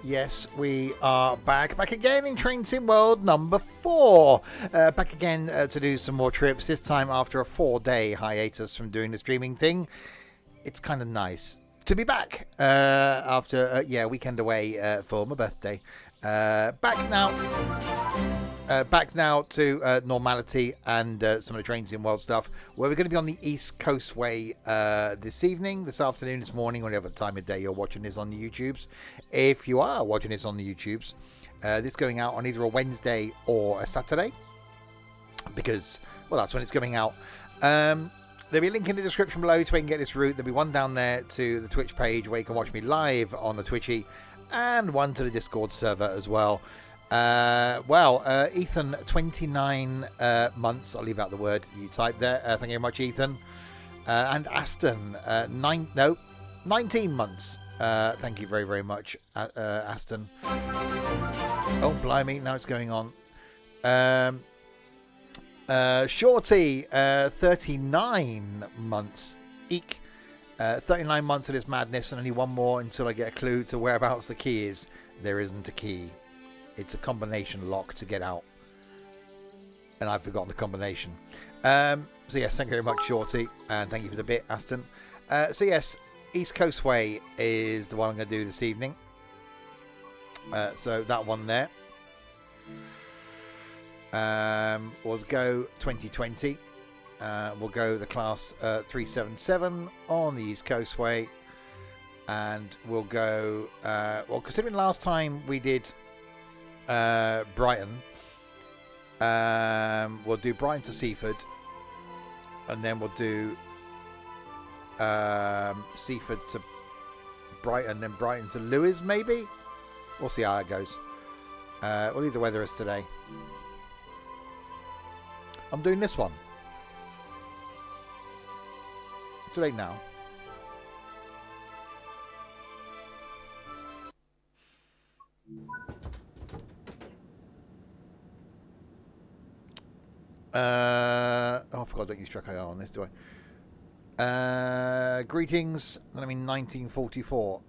Yes, we are back again in Train Sim World number 4. Back again to do some more trips, this time after a 4-day hiatus from doing the streaming thing. It's kind of nice to be back after a weekend away for my birthday. Back now to normality and some of the Train Sim World stuff, where we're going to be on the East Coastway this evening, this afternoon, this morning, whatever time of day you're watching this on the YouTubes. If you are watching this on the YouTubes, this going out on either a Wednesday or a Saturday, because, well, that's when it's going out. There'll be a link in the description below to where you can get this route. There'll be one down there to the Twitch page where you can watch me live on the Twitchy, and one to the Discord server as well. Ethan, 29 months. I'll leave out the word you typed there. Thank you very much, Ethan. And Aston, 19 months. Thank you very, very much, Aston. Oh, blimey, now it's going on. Shorty, 39 months. Eek. 39 months of this madness, and only one more until I get a clue to whereabouts the key is. There isn't a key. It's a combination lock to get out. And I've forgotten the combination. So yes, thank you very much, Shorty. And thank you for the bit, Aston. So yes, East Coastway is the one I'm going to do this evening. So that one there. We'll go 2020. We'll go the class 377 on the East Coastway. And we'll go... considering last time we did Brighton, we'll do Brighton to Seaford. And then we'll do Seaford to Brighton, then Brighton to Lewes, maybe? We'll see how it goes. We'll leave the weather as today. I'm doing this one. Too late now. I forgot I don't use Truck IR on this, do I? Greetings. I mean 1944.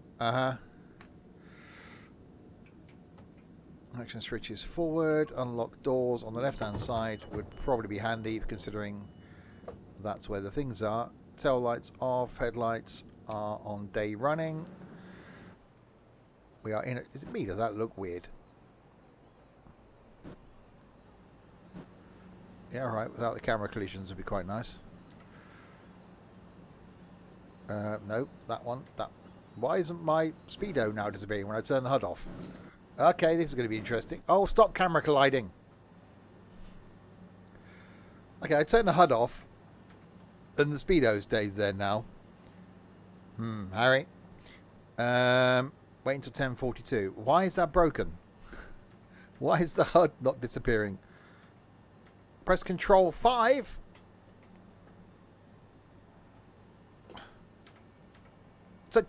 Action switches forward. Unlock doors on the left-hand side would probably be handy, considering that's where the things are. Tail lights off. Headlights are on day running. We are in it. Is it me? Does that look weird? Yeah, alright. Without the camera collisions would be quite nice. No, that one. Why isn't my speedo now disappearing when I turn the HUD off? Okay, this is going to be interesting. Oh, stop camera colliding. Okay, I turn the HUD off, and the speedo stays there now. Harry. Wait until 10:42. Why is that broken? Why is the HUD not disappearing? Press Control 5. So,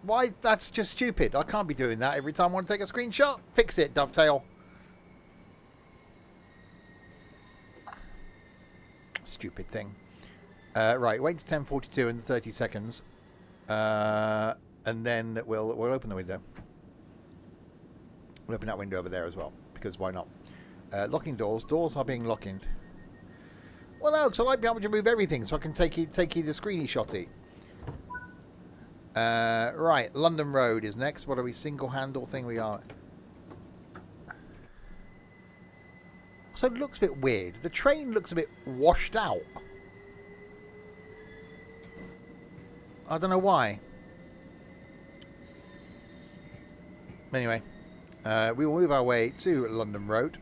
why? That's just stupid. I can't be doing that every time I want to take a screenshot. Fix it, Dovetail. Stupid thing. Right, wait to 10:42 in 30 seconds. And then we'll open the window. We'll open that window over there as well, because why not? Locking doors. Doors are being locked. Well, no, because I like being able to move everything, so I can take you the screeny shotty. Right, London Road is next. What are we? Single handle thing we are. So it looks a bit weird. The train looks a bit washed out. I don't know why. Anyway, we will move our way to London Road.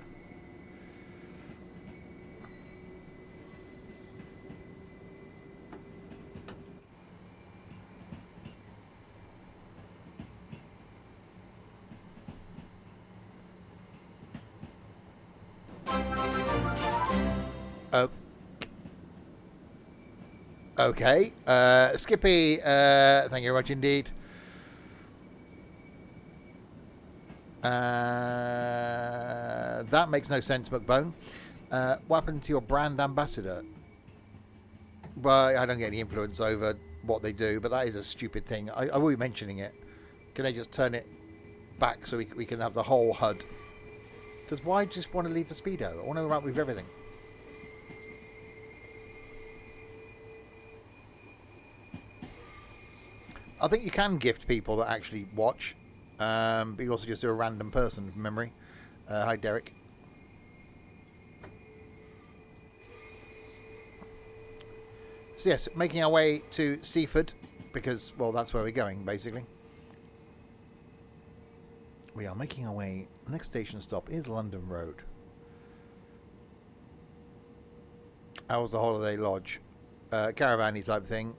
Okay. Skippy, thank you very much indeed. That makes no sense, McBone. What happened to your brand ambassador? Well, I don't get any influence over what they do, but that is a stupid thing. I will be mentioning it. Can they just turn it back so we can have the whole HUD? Because why just want to leave the speedo? I want to go out with everything. I think you can gift people that actually watch, but you also just do a random person from memory. Hi, Derek. So yes, making our way to Seaford because, well, that's where we're going, basically. We are making our way. Next station stop is London Road. How was the holiday lodge? Caravan-y type thing.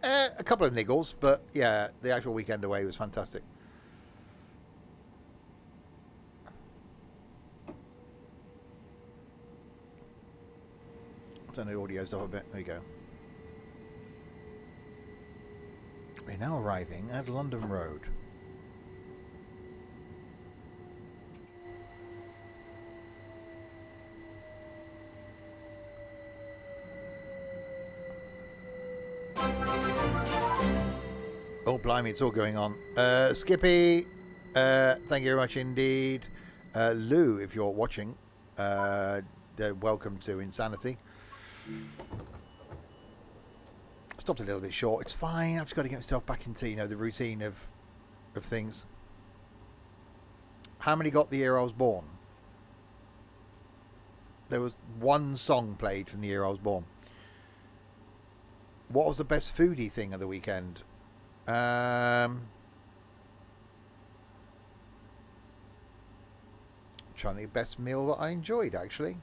A couple of niggles, but yeah, the actual weekend away was fantastic. Turn the audio stuff a bit. There you go. We're now arriving at London Road. Oh, blimey, it's all going on. Skippy, thank you very much indeed. Lou, if you're watching, welcome to Insanity. Stopped a little bit short. It's fine. I've just got to get myself back into, the routine of things. How many got the year I was born? There was one song played from the year I was born. What was the best foodie thing of the weekend? Trying to think of the best meal that I enjoyed, actually.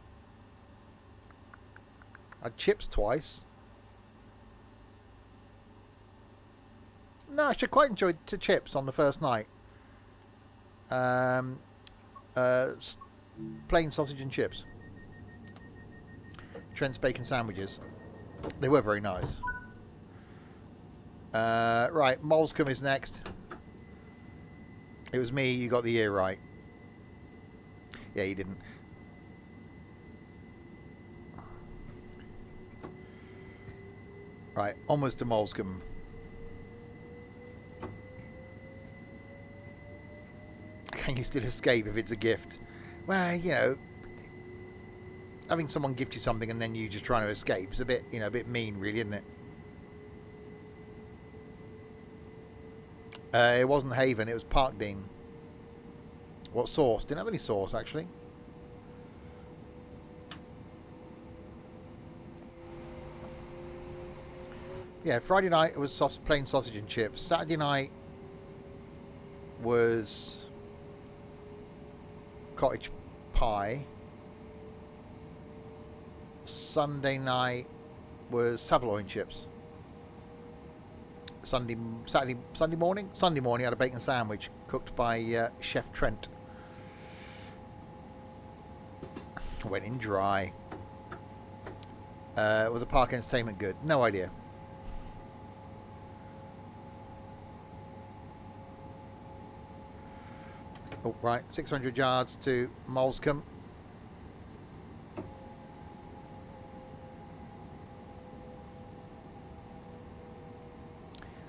I had chips twice. No, I actually quite enjoyed the chips on the first night. Plain sausage and chips. Trent's bacon sandwiches. They were very nice. Right, Molescombe is next. It was me, you got the year right. Yeah, you didn't. Right, onwards to Molescombe. Can you still escape if it's a gift? Well, having someone gift you something and then you just trying to escape is a bit, a bit mean, really, isn't it? It wasn't Haven, it was Parkdean. What sauce? Didn't have any sauce, actually. Yeah, Friday night it was plain sausage and chips. Saturday night was cottage pie. Sunday night was saveloy chips. Sunday morning I had a bacon sandwich cooked by Chef Trent. Went in dry. Was a park entertainment good? No idea. Oh, right, 600 yards to Molescombe.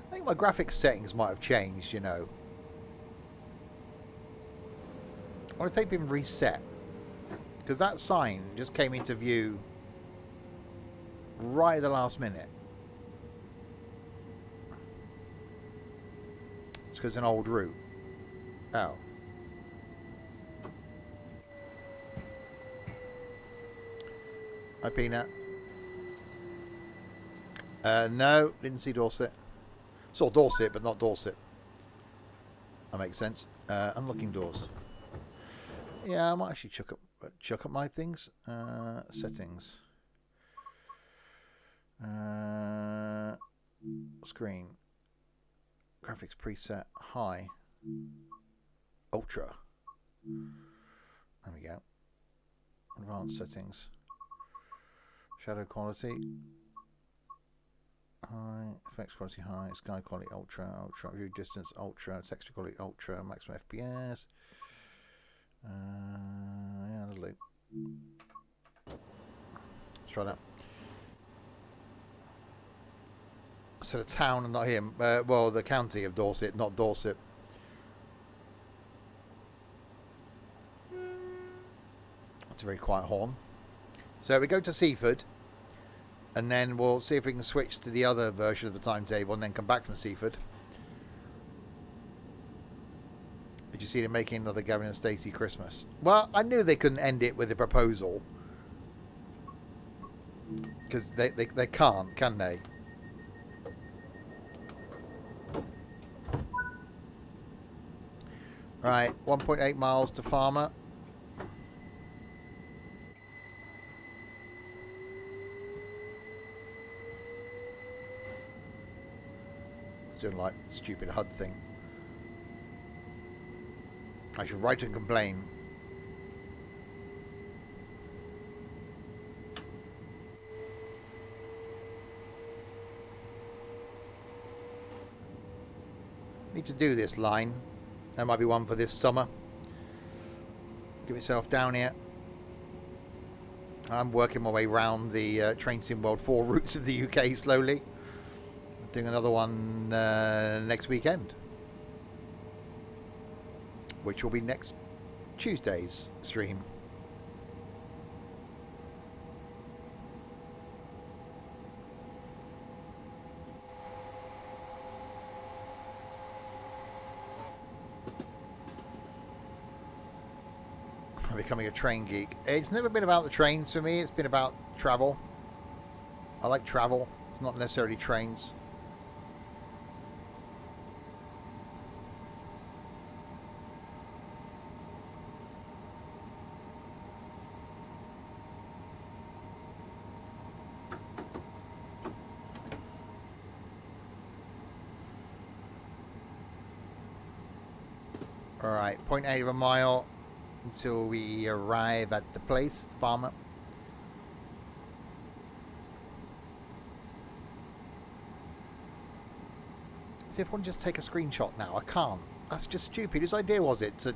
I think my graphics settings might have changed, I wonder if they've been reset. Because that sign just came into view right at the last minute. It's because it's an old route. Oh. Hi, Peanut. No, didn't see Dorset. Saw Dorset, but not Dorset. That makes sense. Unlocking doors. Yeah, I might actually chuck up my things. Settings. Screen. Graphics preset. High. Ultra. There we go. Advanced settings. Shadow quality. High. Effects quality high. Sky quality ultra. Ultra. View distance ultra. Texture quality ultra. Maximum FPS. Yeah, lovely. Let's try that. So the town and not him. Well, the county of Dorset, not Dorset. It's a very quiet horn. So we go to Seaford, and then we'll see if we can switch to the other version of the timetable and then come back from Seaford. Did you see them making another Gavin and Stacey Christmas? Well, I knew they couldn't end it with a proposal. Because they can't, can they? Right, 1.8 miles to Farmer. Doing like stupid HUD thing. I should write and complain. Need to do this line. There might be one for this summer. Get myself down here. I'm working my way round the Train Sim World 4 routes of the UK slowly. Doing another one next weekend, which will be next Tuesday's stream. I'm becoming a train geek. It's never been about the trains for me. It's been about travel. I like travel. It's not necessarily trains. Alright, 0.8 of a mile until we arrive at the place, Farmer. See if I can just take a screenshot now. I can't. That's just stupid. Whose idea was it to...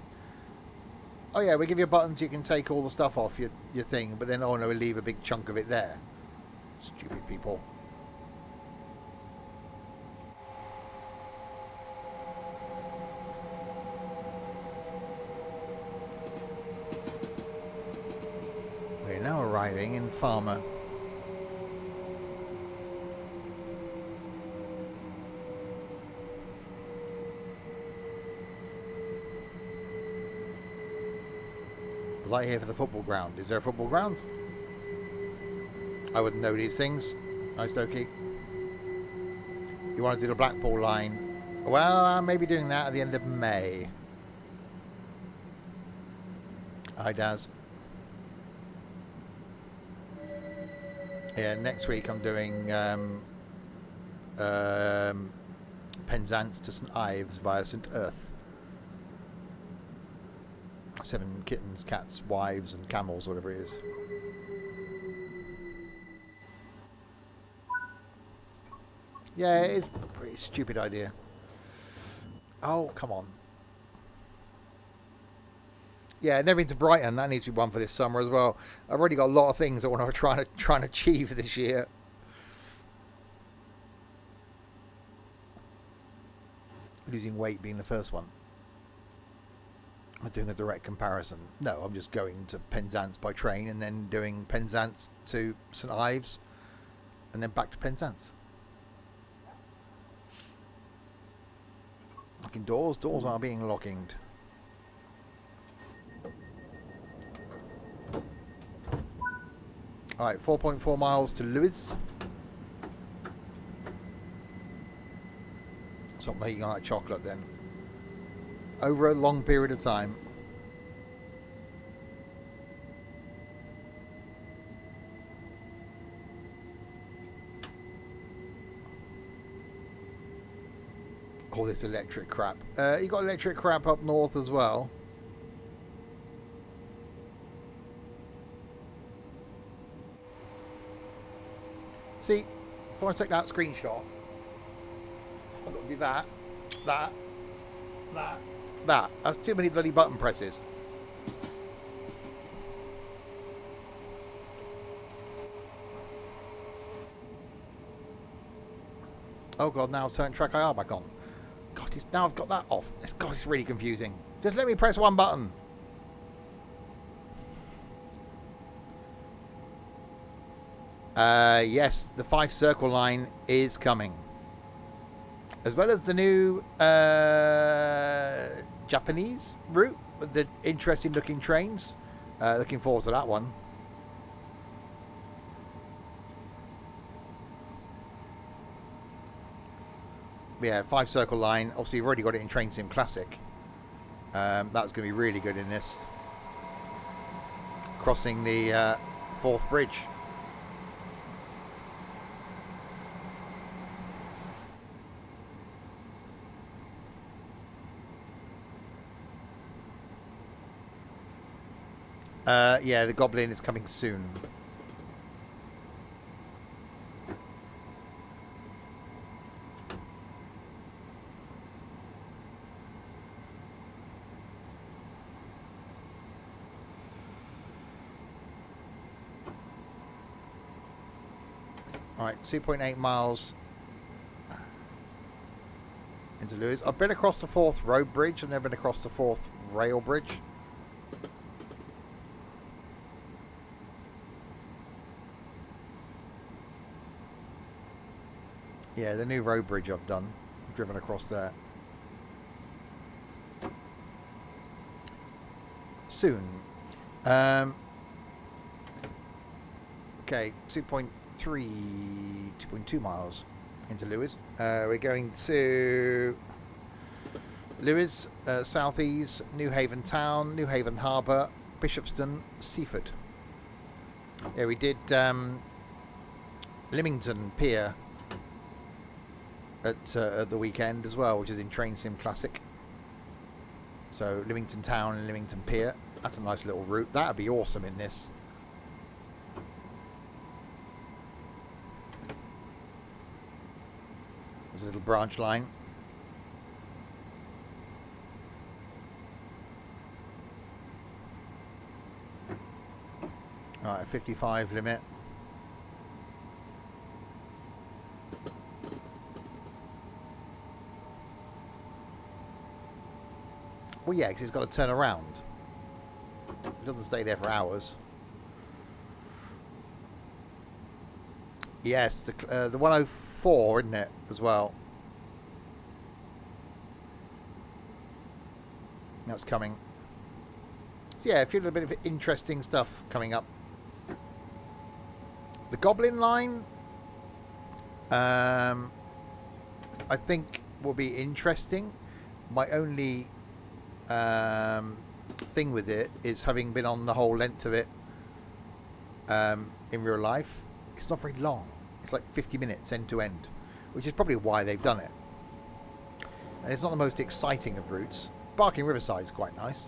Oh yeah, we give you a button so you can take all the stuff off your thing, but then, oh no, we leave a big chunk of it there. Stupid people. We're now arriving in Farmer. Light here for the football ground. Is there a football ground? I wouldn't know these things. Hi, Stokey. You want to do the Blackpool line? Well, I may be doing that at the end of May. Hi, Daz. Yeah, next week I'm doing Penzance to St Ives via St Earth. 7 kittens, cats, wives and camels, whatever it is. Yeah, it is a pretty stupid idea. Oh, come on. Yeah, never been to Brighton. That needs to be one for this summer as well. I've already got a lot of things I want to try and achieve this year. Losing weight being the first one. I'm doing a direct comparison. No, I'm just going to Penzance by train and then doing Penzance to St Ives and then back to Penzance. Locking doors. Doors are being lockinged. Alright, 4.4 miles to Lewis. Stop making all that chocolate then. Over a long period of time. All this electric crap. You got electric crap up north as well. See, if I take that screenshot, I've got to do that. That's too many bloody button presses. Oh god, now turn track IR back on. God, now I've got that off. It's really confusing. Just let me press one button. Yes, the 5 circle line is coming. As well as the new Japanese route with the interesting looking trains. Looking forward to that one. Yeah, 5 circle line. Obviously, you've already got it in Train Sim Classic. That's going to be really good in this. Crossing the 4th bridge. Yeah, the Goblin is coming soon. Alright, 2.8 miles into Lewis. I've been across the 4th road bridge. I've never been across the 4th rail bridge. Yeah, the new road bridge I've done. I've driven across there. Soon. Okay, 2.2 miles into Lewis. We're going to Lewis, Southeast, New Haven Town, New Haven Harbour, Bishopston, Seaford. Yeah, we did Lymington Pier at the weekend as well, which is in Train Sim Classic. So Lymington Town and Lymington Pier. That's a nice little route. That'd be awesome in this. There's a little branch line. Alright, 55 limit. Well, yeah, because it's got to turn around. It doesn't stay there for hours. Yes, the 104, isn't it, as well? That's coming. So yeah, a few little bit of interesting stuff coming up. The Goblin line, I think will be interesting. My only thing with it is, having been on the whole length of it in real life, it's not very long. It's like 50 minutes end to end, which is probably why they've done it. And it's not the most exciting of routes. Barking Riverside is quite nice.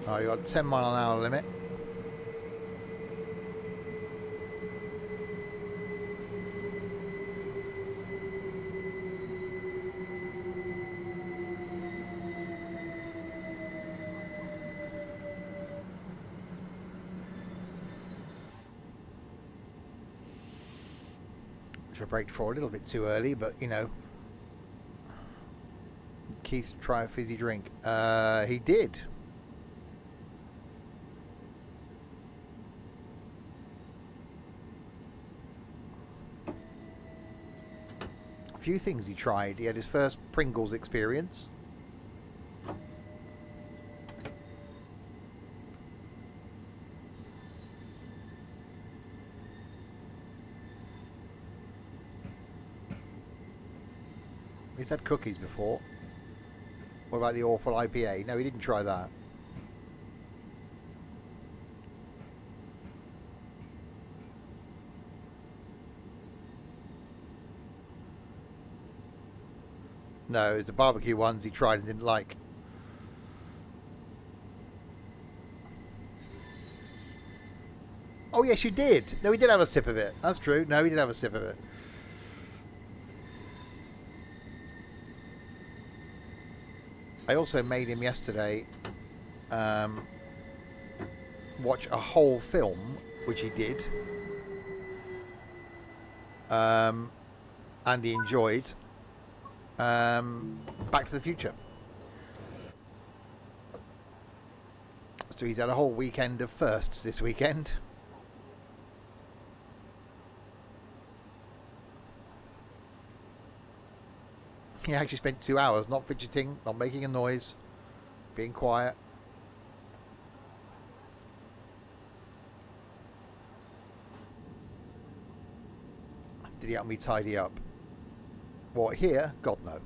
Oh, you got 10-mile-an-hour limit. Which I braked for a little bit too early, but you know. Keith, try a fizzy drink. He did. Few things he tried. He had his first Pringles experience. He's had cookies before. What about the awful IPA? No, he didn't try that. No, it was the barbecue ones he tried and didn't like. Oh, yes, you did. No, he did have a sip of it. That's true. No, he did have a sip of it. I also made him yesterday watch a whole film, which he did, and he enjoyed. Back to the Future. So he's had a whole weekend of firsts this weekend. He actually spent 2 hours not fidgeting, not making a noise, being quiet. Did he help me tidy up? What, here? God, no.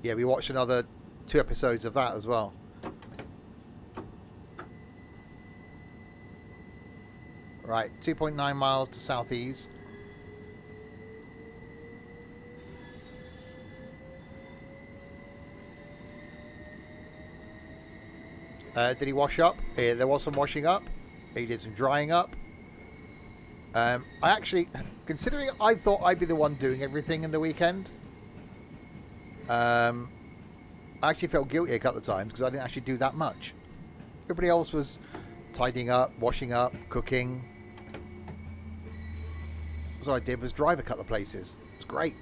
Yeah, we watched another 2 episodes of that as well. Right, 2.9 miles to southeast. Did he wash up? There was some washing up. He did some drying up. I actually, considering I thought I'd be the one doing everything in the weekend, I actually felt guilty a couple of times because I didn't actually do that much. Everybody else was tidying up, washing up, cooking. So all I did was drive a couple of places. It was great.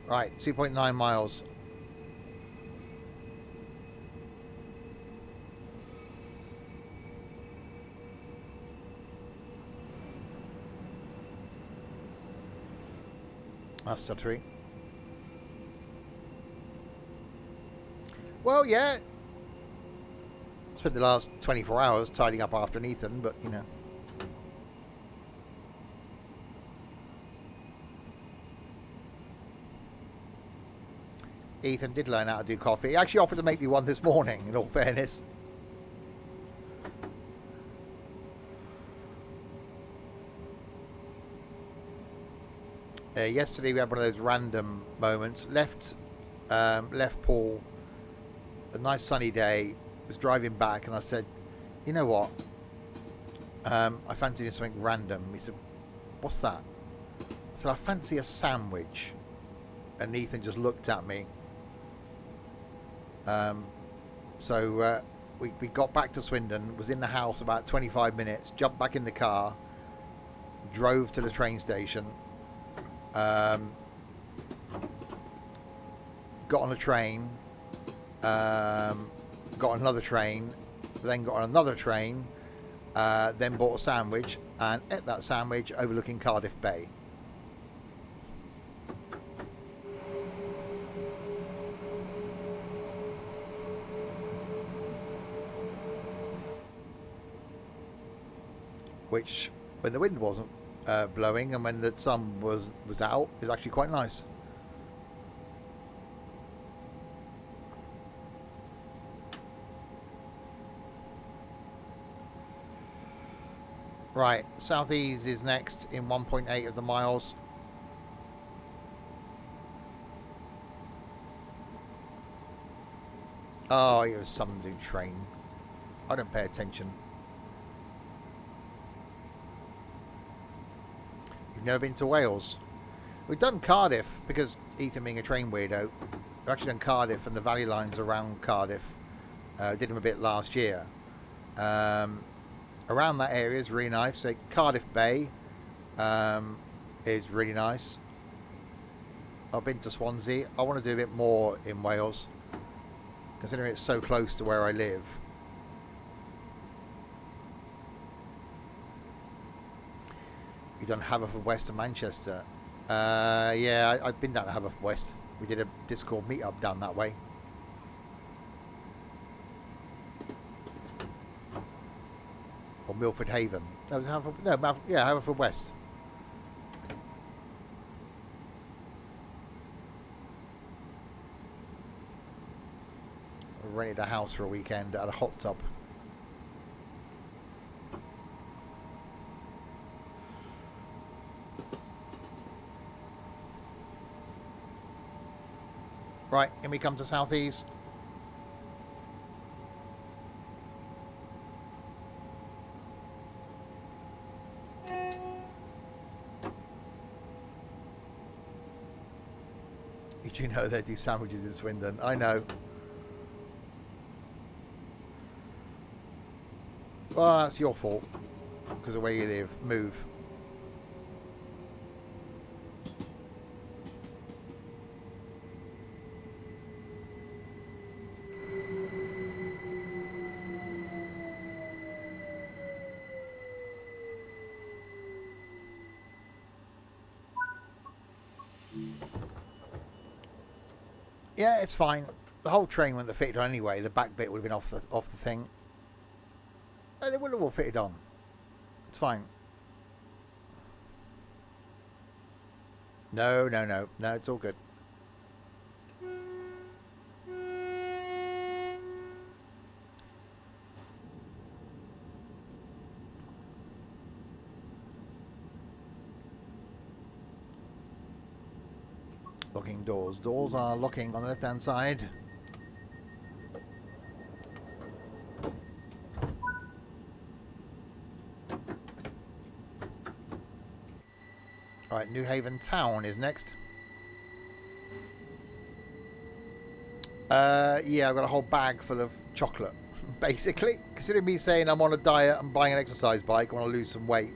Right, 2.9 miles. That's stuttering. Well, yeah. Spent the last 24 hours tidying up after Ethan, but, you know. Ethan did learn how to do coffee. He actually offered to make me one this morning, in all fairness. Yesterday we had one of those random moments. Left Paul, a nice sunny day, was driving back, and I said, you know what? I fancy something random. He said, what's that? I said, I fancy a sandwich. And Ethan just looked at me. So we got back to Swindon, was in the house about 25 minutes, jumped back in the car, drove to the train station, got on a train, got on another train, then got on another train, then bought a sandwich and ate that sandwich overlooking Cardiff Bay. Which, when the wind wasn't blowing and when the sun was out, is actually quite nice. Right, southeast is next in 1.8 of the miles. Oh, it was some new train. I don't pay attention. You've never been to Wales? We've done Cardiff, because Ethan being a train weirdo, we've actually done Cardiff and the valley lines around Cardiff. Did them a bit last year. Around that area is really nice. So Cardiff Bay is really nice. I've been to Swansea. I want to do a bit more in Wales, considering it's so close to where I live. You've done Haverfordwest and Manchester. Yeah, I've been down to Haverfordwest. We did a Discord meetup down that way. Or Milford Haven. That was Haverfordwest. I rented a house for a weekend at a hot tub. Right, and we come to southeast. You do know they do sandwiches in Swindon. I know. Well, that's your fault. Because of where you live. Move. Yeah, it's fine. The whole train wouldn't have fitted on anyway. The back bit would have been off the thing. They would have all fitted on. It's fine. No, no, no. No, it's all good. Locking doors. Doors are locking on the left-hand side. Alright, New Haven Town is next. Yeah, I've got a whole bag full of chocolate, basically. Considering me saying I'm on a diet and buying an exercise bike, I want to lose some weight.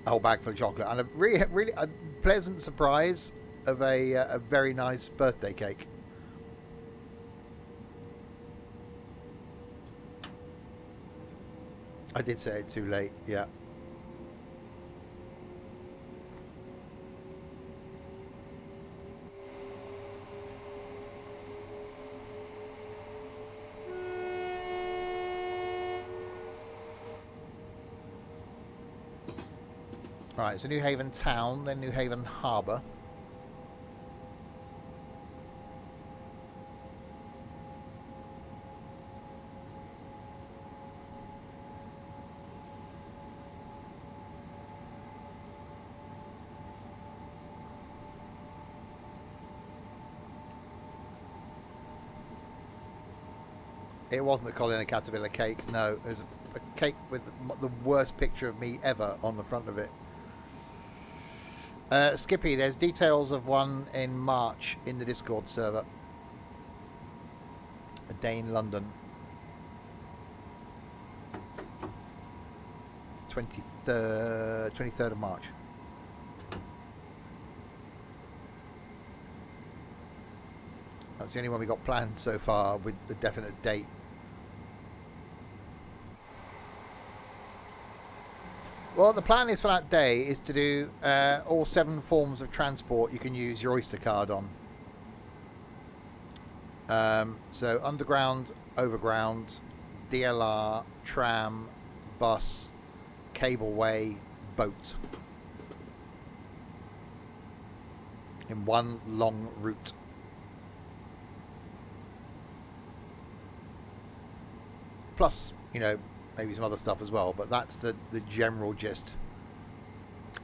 A whole bag full of chocolate. And a really a pleasant surprise of a very nice birthday cake. I did say it too late, yeah. Right, so New Haven Town, then New Haven Harbour. It wasn't the Colin and Caterpillar cake, no. It was a cake with the worst picture of me ever on the front of it. Skippy, there's details of one in March in the Discord server. A day in London. 23rd of March. That's the only one we got planned so far with the definite date. Well, the plan is for that day is to do all 7 forms of transport you can use your Oyster card on. So underground, overground, DLR, tram, bus, cableway, boat. In one long route. Plus, you know, maybe some other stuff as well, but that's the general gist.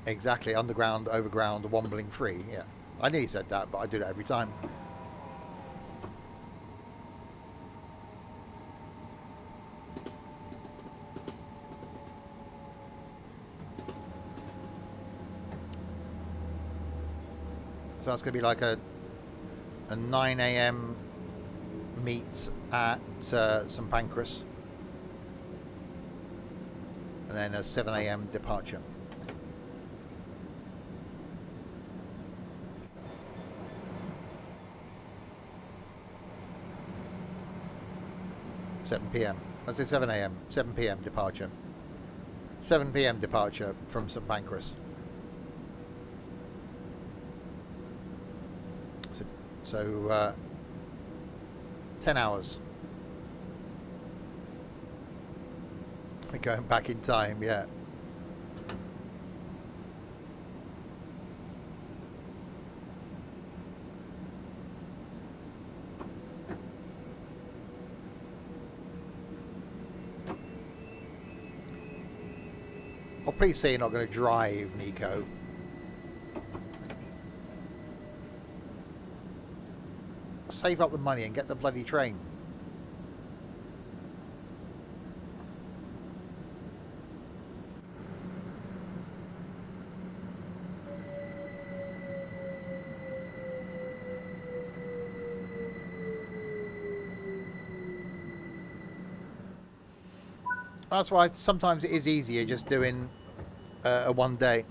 Exactly, underground, overground, wombling free. Yeah, I nearly said that, but I do that every time. So that's going to be like a 9 a.m. meet at St Pancras. And then a 7 a.m. departure. (7 p.m.) Let's say 7 a.m. 7 p.m. departure. 7 p.m. departure from St Pancras. So 10 hours. We're going back in time, yeah. Oh, please say you're not going to drive, Nico. save up the money and get the bloody train. That's why sometimes it is easier just doing a one day.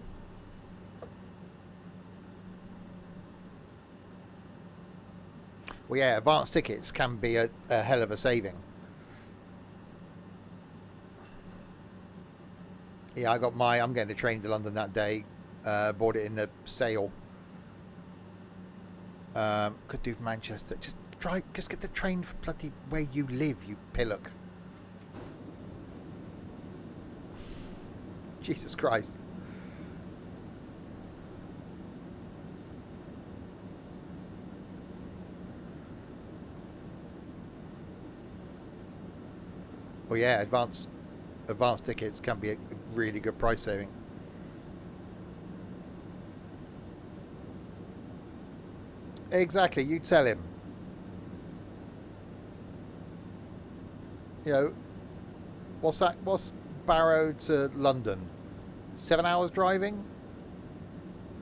Well, yeah, advance tickets can be a hell of a saving. Yeah, I'm getting a train to London that day. Bought it in a sale. Could do Manchester. Just get the train for bloody where you live, you pillock. Jesus Christ. Well, yeah, advance tickets can be a really good price saving. Exactly, you tell him. You know, what's that? What's Barrow to London? 7 hours driving?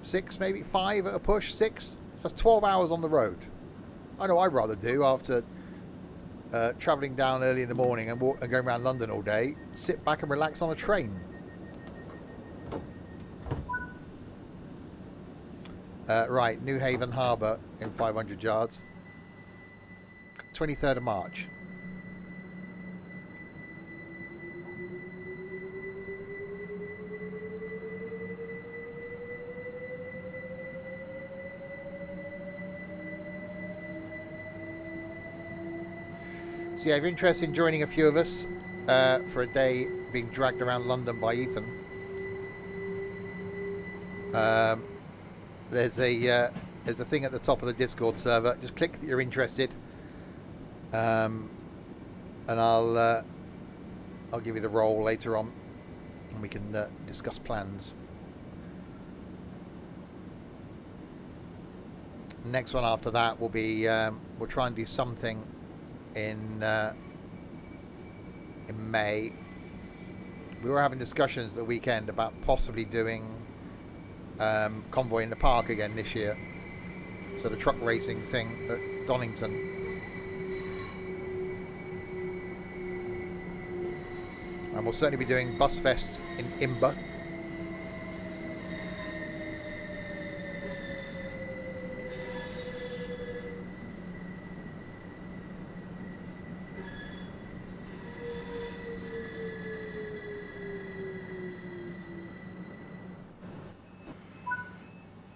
6, maybe 5 at a push? 6? So that's 12 hours on the road. I know I'd rather do after travelling down early in the morning and going around London all day. Sit back and relax on a train. Right, New Haven Harbour in 500 yards. 23rd of March. So yeah, if you're interested in joining a few of us for a day being dragged around London by Ethan, there's a thing at the top of the Discord server. Just click that you're interested, and I'll give you the role later on, and we can discuss plans. Next one after that will be we'll try and do something in May. We were having discussions the weekend about possibly doing Convoy in the Park again this year. So the truck racing thing at Donington. And we'll certainly be doing Busfest in Imber.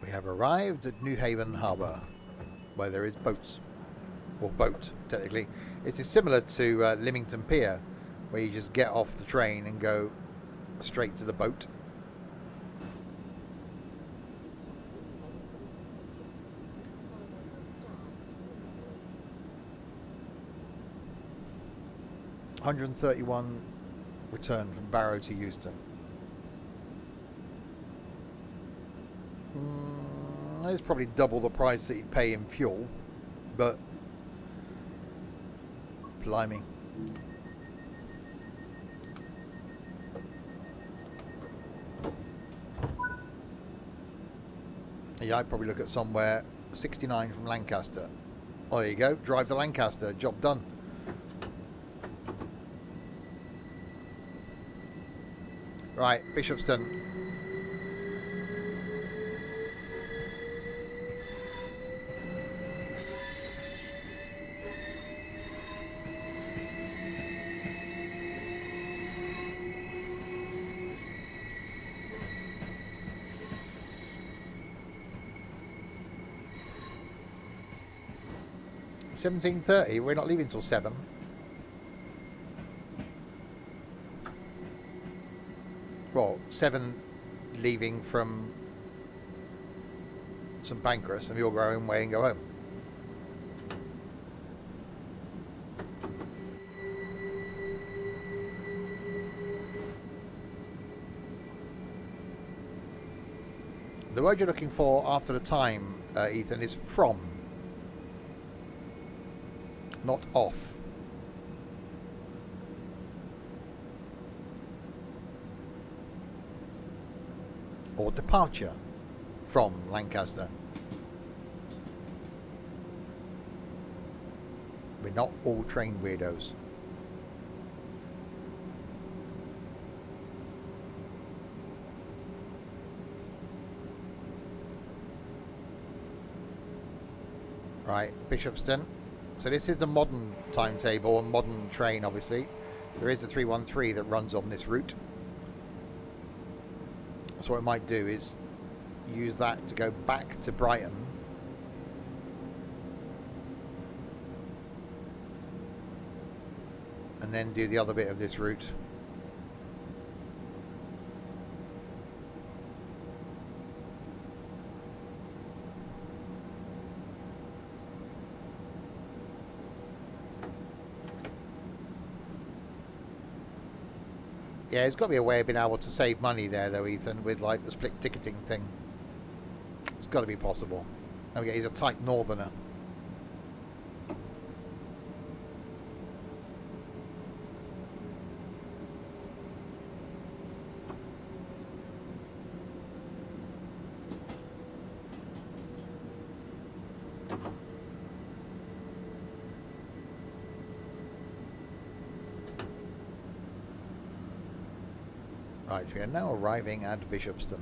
We have arrived at New Haven Harbour, where there is boats, or boat technically. It's similar to Lymington Pier, where you just get off the train and go straight to the boat. £131 return from Barrow to Euston. It's probably double the price that you'd pay in fuel, but blimey. Yeah, I'd probably look at somewhere 69 from Lancaster. Oh, there you go. Drive to Lancaster. Job done. Right, Bishopston. $17:30. We're not leaving till 7. Well, 7 leaving from St Pancras, and we all go our own way and go home. The word you're looking for after the time, Ethan, is from. not off. Or departure from Lancaster. We're not all train weirdos. Right, Bishopston. So this is the modern timetable, a modern train obviously. There is a 313 that runs on this route. So what I might do is use that to go back to Brighton. And then do the other bit of this route. Yeah, there's got to be a way of being able to save money there, though, Ethan, with like the split ticketing thing. It's got to be possible. There we go, he's a tight northerner. Right, we are now arriving at Bishopston.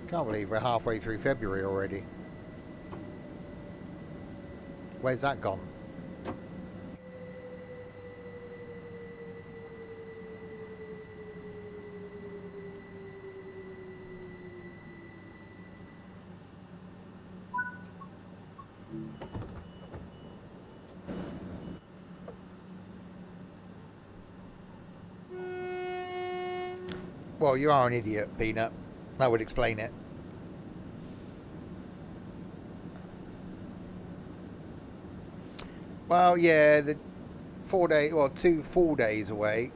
Can't believe we're halfway through February already. Where's that gone? Well, you are an idiot, Peanut. That would explain it. Well, yeah, the 4 day, well, 2 full days away.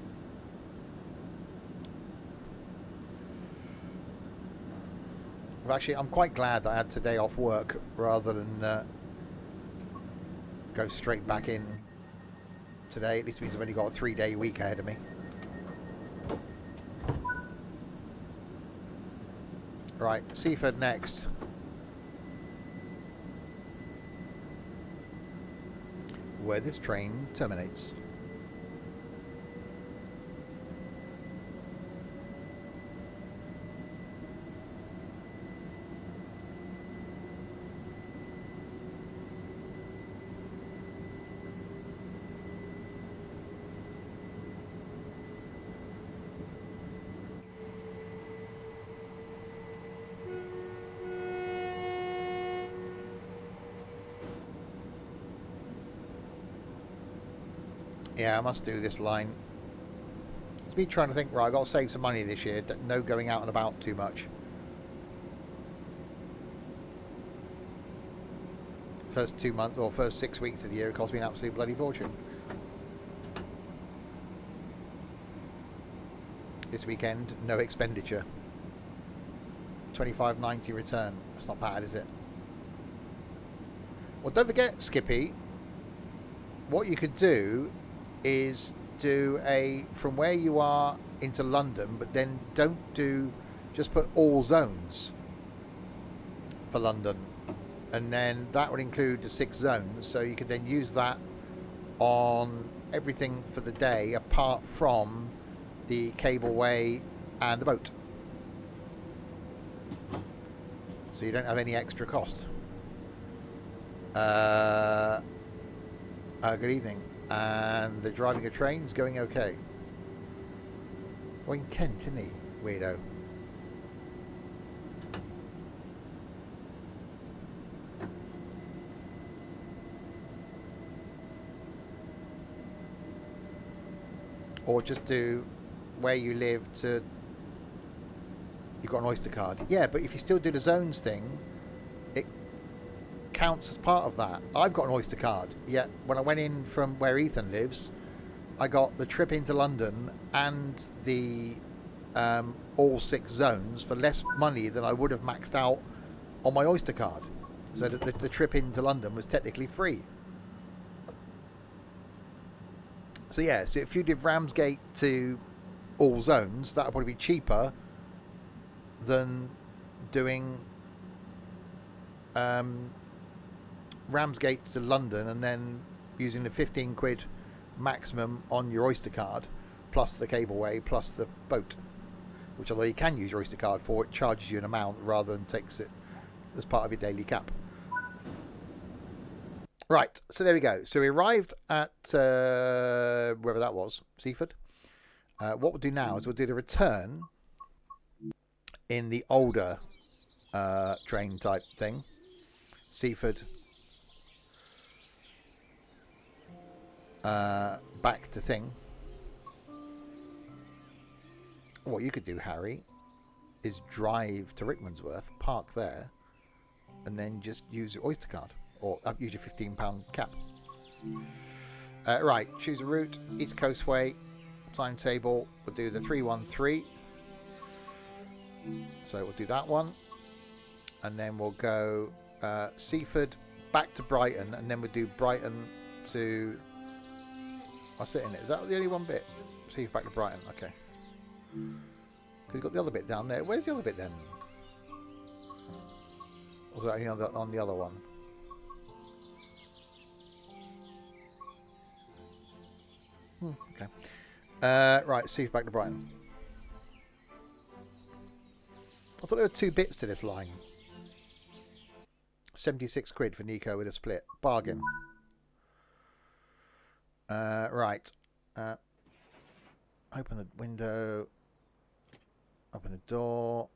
Well, actually, I'm quite glad that I had today off work rather than go straight back in today. At least it means I've only got a 3-day week ahead of me. Right, Seaford next. Where this train terminates. Yeah, I must do this line. It's me trying to think, right, I've got to save some money this year. No going out and about too much. First 2 months, or first 6 weeks of the year, it cost me an absolute bloody fortune. This weekend, no expenditure. $25.90 return. That's not bad, is it? Well, don't forget, Skippy, what you could do is do a from where you are into London, but then don't do, just put all zones for London, and then that would include the 6 zones, so you could then use that on everything for the day apart from the cableway and the boat, so you don't have any extra cost. Good evening. And the driving a train's going okay. Well, in Kent, isn't he? Weirdo. Or just do where you live to... You've got an Oyster card. Yeah, but if you still do the zones thing, it counts as part of that. I've got an Oyster card, yet when I went in from where Ethan lives, I got the trip into London and the all 6 zones for less money than I would have maxed out on my Oyster card. So the trip into London was technically free. So yeah, so if you did Ramsgate to all zones, that would probably be cheaper than doing Ramsgate to London and then using the 15 quid maximum on your Oyster card plus the cableway plus the boat, which although you can use your Oyster card for, it charges you an amount rather than takes it as part of your daily cap. Right, so there we go. So we arrived at wherever that was, Seaford. What we'll do now is we'll do the return in the older train type thing. Seaford. Back to thing. What you could do, Harry, is drive to Rickmansworth, park there, and then just use your Oyster card. Or use your £15 cap. Right, choose a route. East Coastway. Timetable. We'll do the 313. So we'll do that one. And then we'll go Seaford back to Brighton. And then we'll do Brighton to... I'll sit in it. Is that the only one bit? Seaford back to Brighton. Okay. Because you've got the other bit down there. Where's the other bit then? Or was that only on the other one? Okay. Right, Seaford back to Brighton. I thought there were 2 bits to this line. 76 quid for Nico with a split. Bargain. Right. Open the window. Open the door.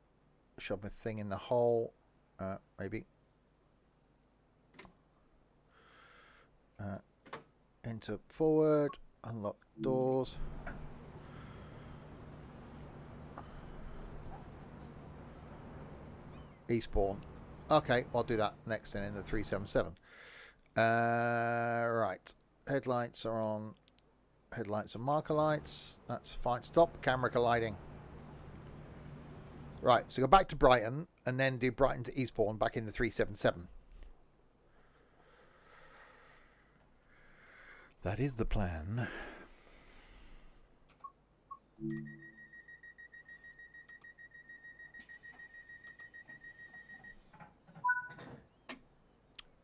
Shove a thing in the hole. Maybe. Enter forward. Unlock doors. Eastbourne. Okay, I'll do that next then in the 377. Right. Headlights are on. Headlights are marker lights. That's fine. Stop. Camera colliding. Right, so go back to Brighton and then do Brighton to Eastbourne back in the 377. That is the plan.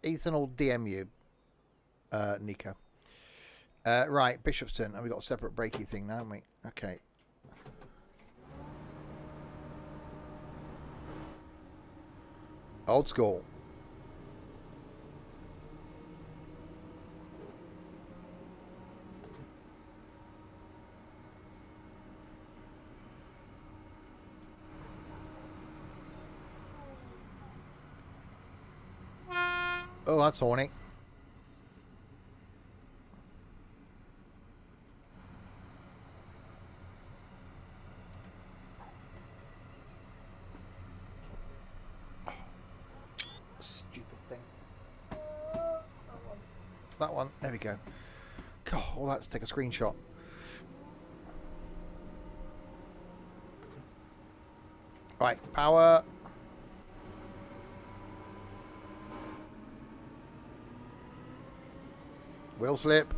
Ethan will DM you, Nico. Right, Bishopston. And we've got a separate breaky thing now, haven't we? Okay. Old school. Oh, that's horny. Stupid thing. That one. There we go. God, all that's take a screenshot. Right, power. Wheel slip.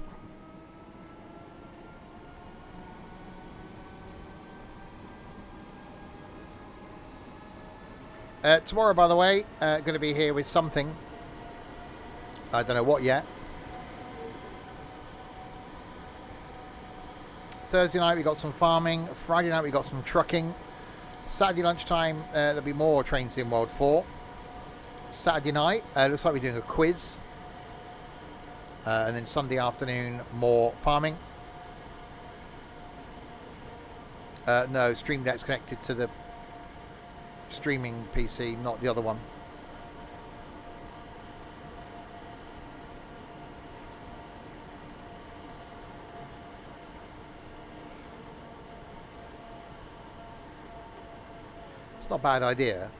Tomorrow, by the way, going to be here with something. I don't know what yet. Thursday night we got some farming. Friday night we got some trucking. Saturday lunchtime there'll be more Train Sim World 4. Saturday night looks like we're doing a quiz. And then Sunday afternoon, more farming. No, Stream Deck's connected to the streaming PC, not the other one. It's not a bad idea,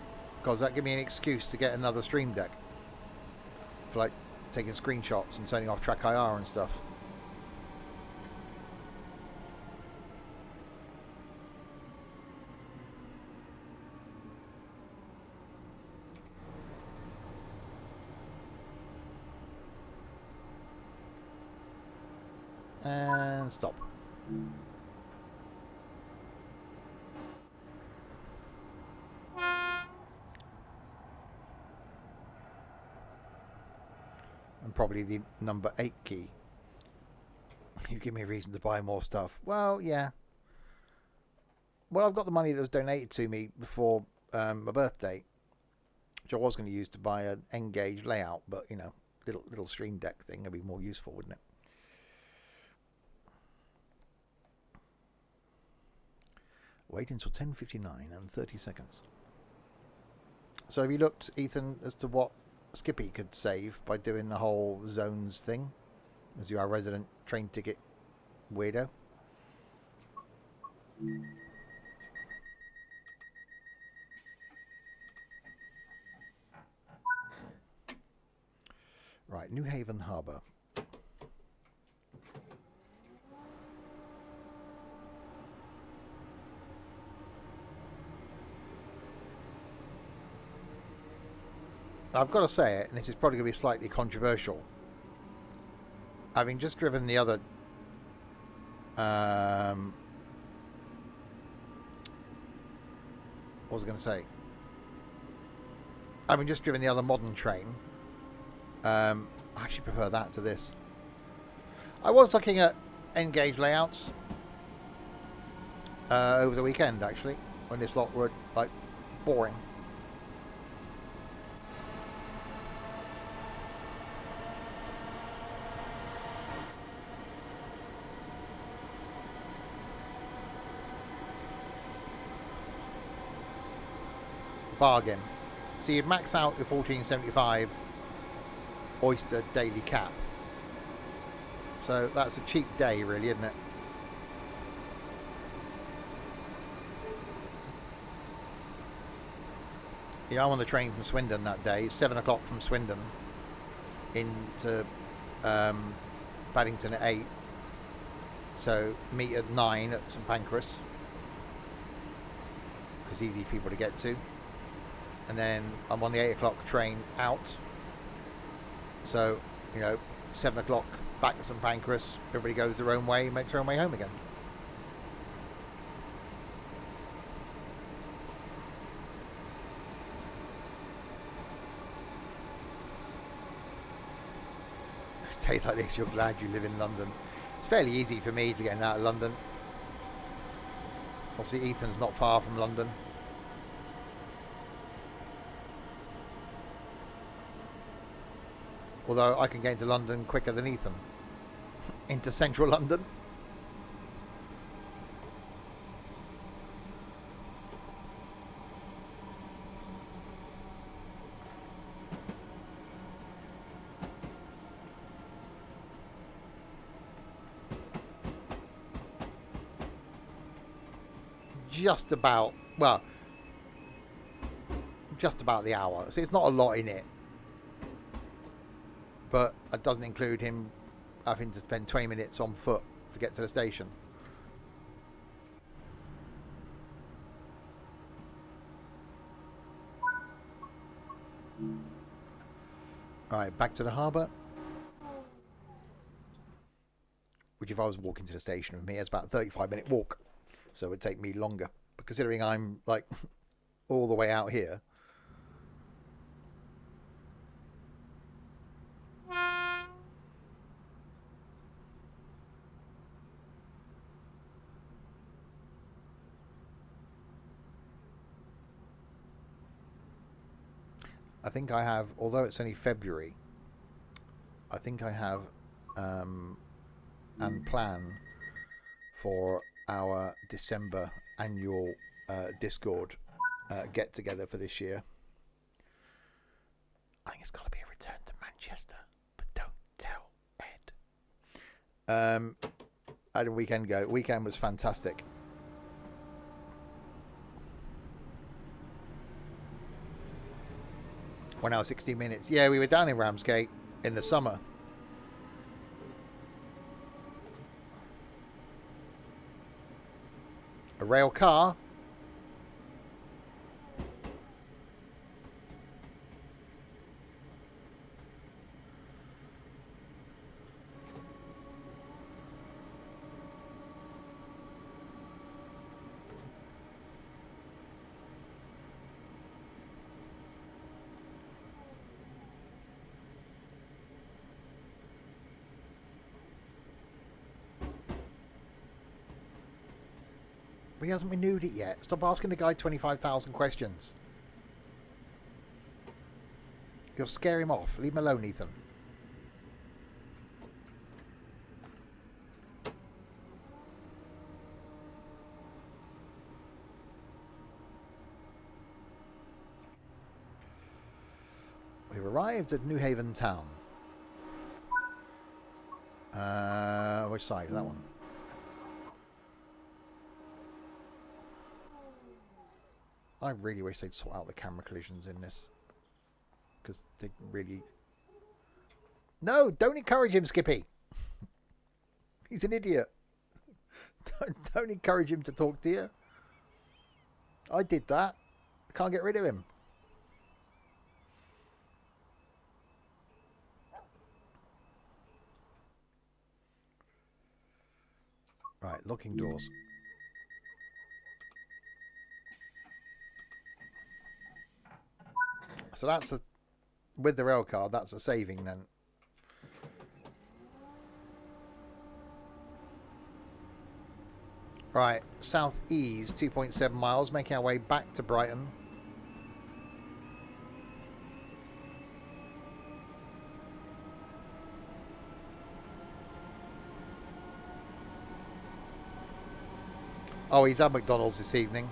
because that gives me an excuse to get another Stream Deck. For like taking screenshots and turning off Track IR and stuff. And stop. And probably the number 8 key. You give me a reason to buy more stuff. Well, yeah. Well, I've got the money that was donated to me before my birthday, which I was going to use to buy an N-gauge layout, but, you know, little stream deck thing would be more useful, wouldn't it? Wait until 10:59 and 30 seconds. So have you looked, Ethan, as to what Skippy could save by doing the whole zones thing, as you are a resident train ticket weirdo? Right, New Haven Harbour. I've got to say it, and this is probably going to be slightly controversial. Having just driven the other what was I going to say? Having just driven the other modern train, I actually prefer that to this. I was looking at N-gauge layouts over the weekend, actually, when this lot were like boring. Bargain. So you'd max out your 1475 Oyster daily cap. So that's a cheap day, really, isn't it? Yeah, I'm on the train from Swindon that day. It's 7 o'clock from Swindon into Paddington at 8. So meet at 9 at St Pancras, because it's easy for people to get to. And then I'm on the 8 o'clock train out. So, you know, 7 o'clock back to St Pancras. Everybody goes their own way, makes their own way home again. Days like this, you're glad you live in London. It's fairly easy for me to get out of London. Obviously, Ethan's not far from London. Although I can get into London quicker than Ethan. Into central London. Just about, well, just about the hour. So it's not a lot in it. But it doesn't include him having to spend 20 minutes on foot to get to the station. Right, back to the harbour. Which, if I was walking to the station with me, it's about a 35-minute walk. So it would take me longer. But considering I'm like all the way out here. I think I have, although it's only February, I think I have and plan for our December annual Discord get together for this year. I think it's got to be a return to Manchester, but don't tell Ed. How did the weekend go? Weekend was fantastic. One hour, 16 minutes. Yeah, we were down in Ramsgate in the summer. A rail car. But he hasn't renewed it yet. Stop asking the guy 25,000 questions. You'll scare him off. Leave him alone, Ethan. We've arrived at New Haven Town. Which side? That one. I really wish they'd sort out the camera collisions in this. Because they really... No, don't encourage him, Skippy. He's an idiot. Don't encourage him to talk to you. I did that. I can't get rid of him. Right, locking doors. So that's a... With the rail card, that's a saving then. Right, southeast, 2.7 miles, making our way back to Brighton. Oh, he's at McDonald's this evening.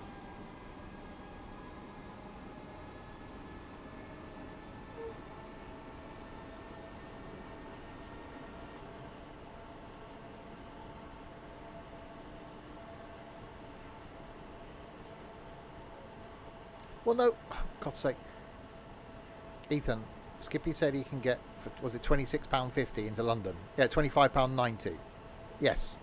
Well, no, God's sake. Ethan, Skippy said he can get, for, was it £26.50 into London? Yeah, £25.90. Yes.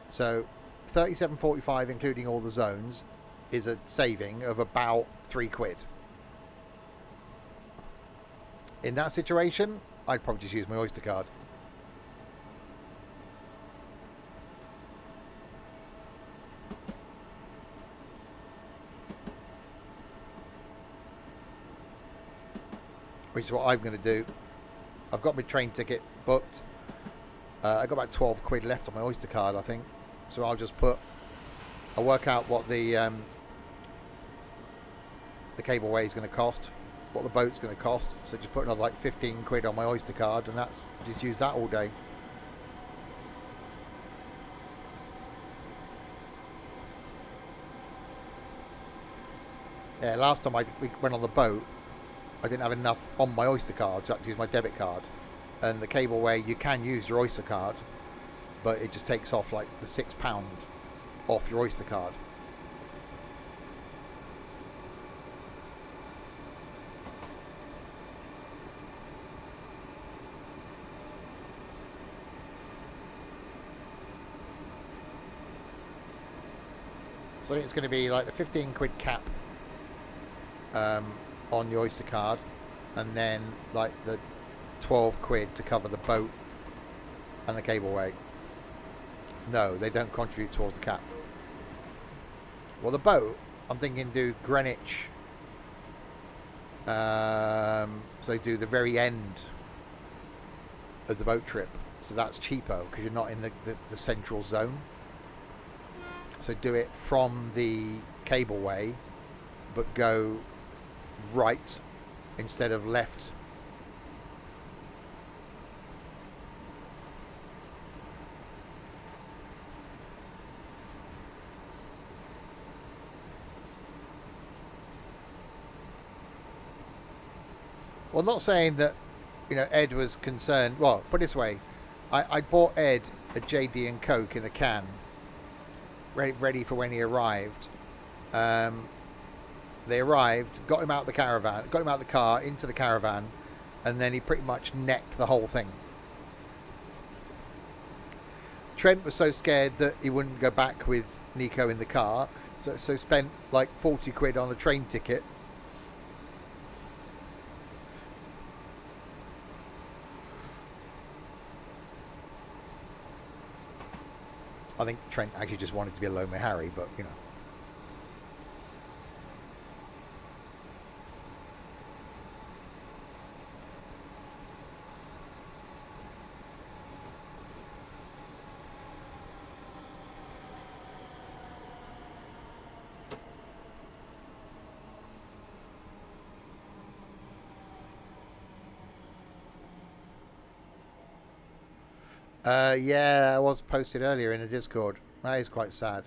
So, £37.45, including all the zones, is a saving of about £3. In that situation, I'd probably just use my Oyster card. Which is what I'm going to do. I've got my train ticket booked. I've got about £12 left on my Oyster card, I think. So I'll just I'll work out what the cableway is going to cost, what the boat's going to cost. So just put another like £15 on my Oyster card, and that's just use that all day. Yeah, last time we went on the boat, I didn't have enough on my Oyster card to use my debit card. And the cableway, you can use your Oyster card, but it just takes off like the £6 off your Oyster card. So I think it's going to be like the £15 cap on the Oyster card, and then like the £12 to cover the boat and the cableway. No, they don't contribute towards the cap. Well, the boat, I'm thinking do Greenwich. So they do the very end of the boat trip. So that's cheaper because you're not in the central zone. So do it from the cableway, but go right instead of left. Well, not saying that, you know, Ed was concerned. Well, put it this way, I bought Ed a JD and Coke in a can, ready for when he arrived. They arrived, got him out of the caravan, got him out of the car, into the caravan, and then he pretty much necked the whole thing. Trent was so scared that he wouldn't go back with Nico in the car, so spent like £40 on a train ticket. I think Trent actually just wanted to be alone with Harry, but, you know. Yeah, I was posted earlier in the Discord. That is quite sad.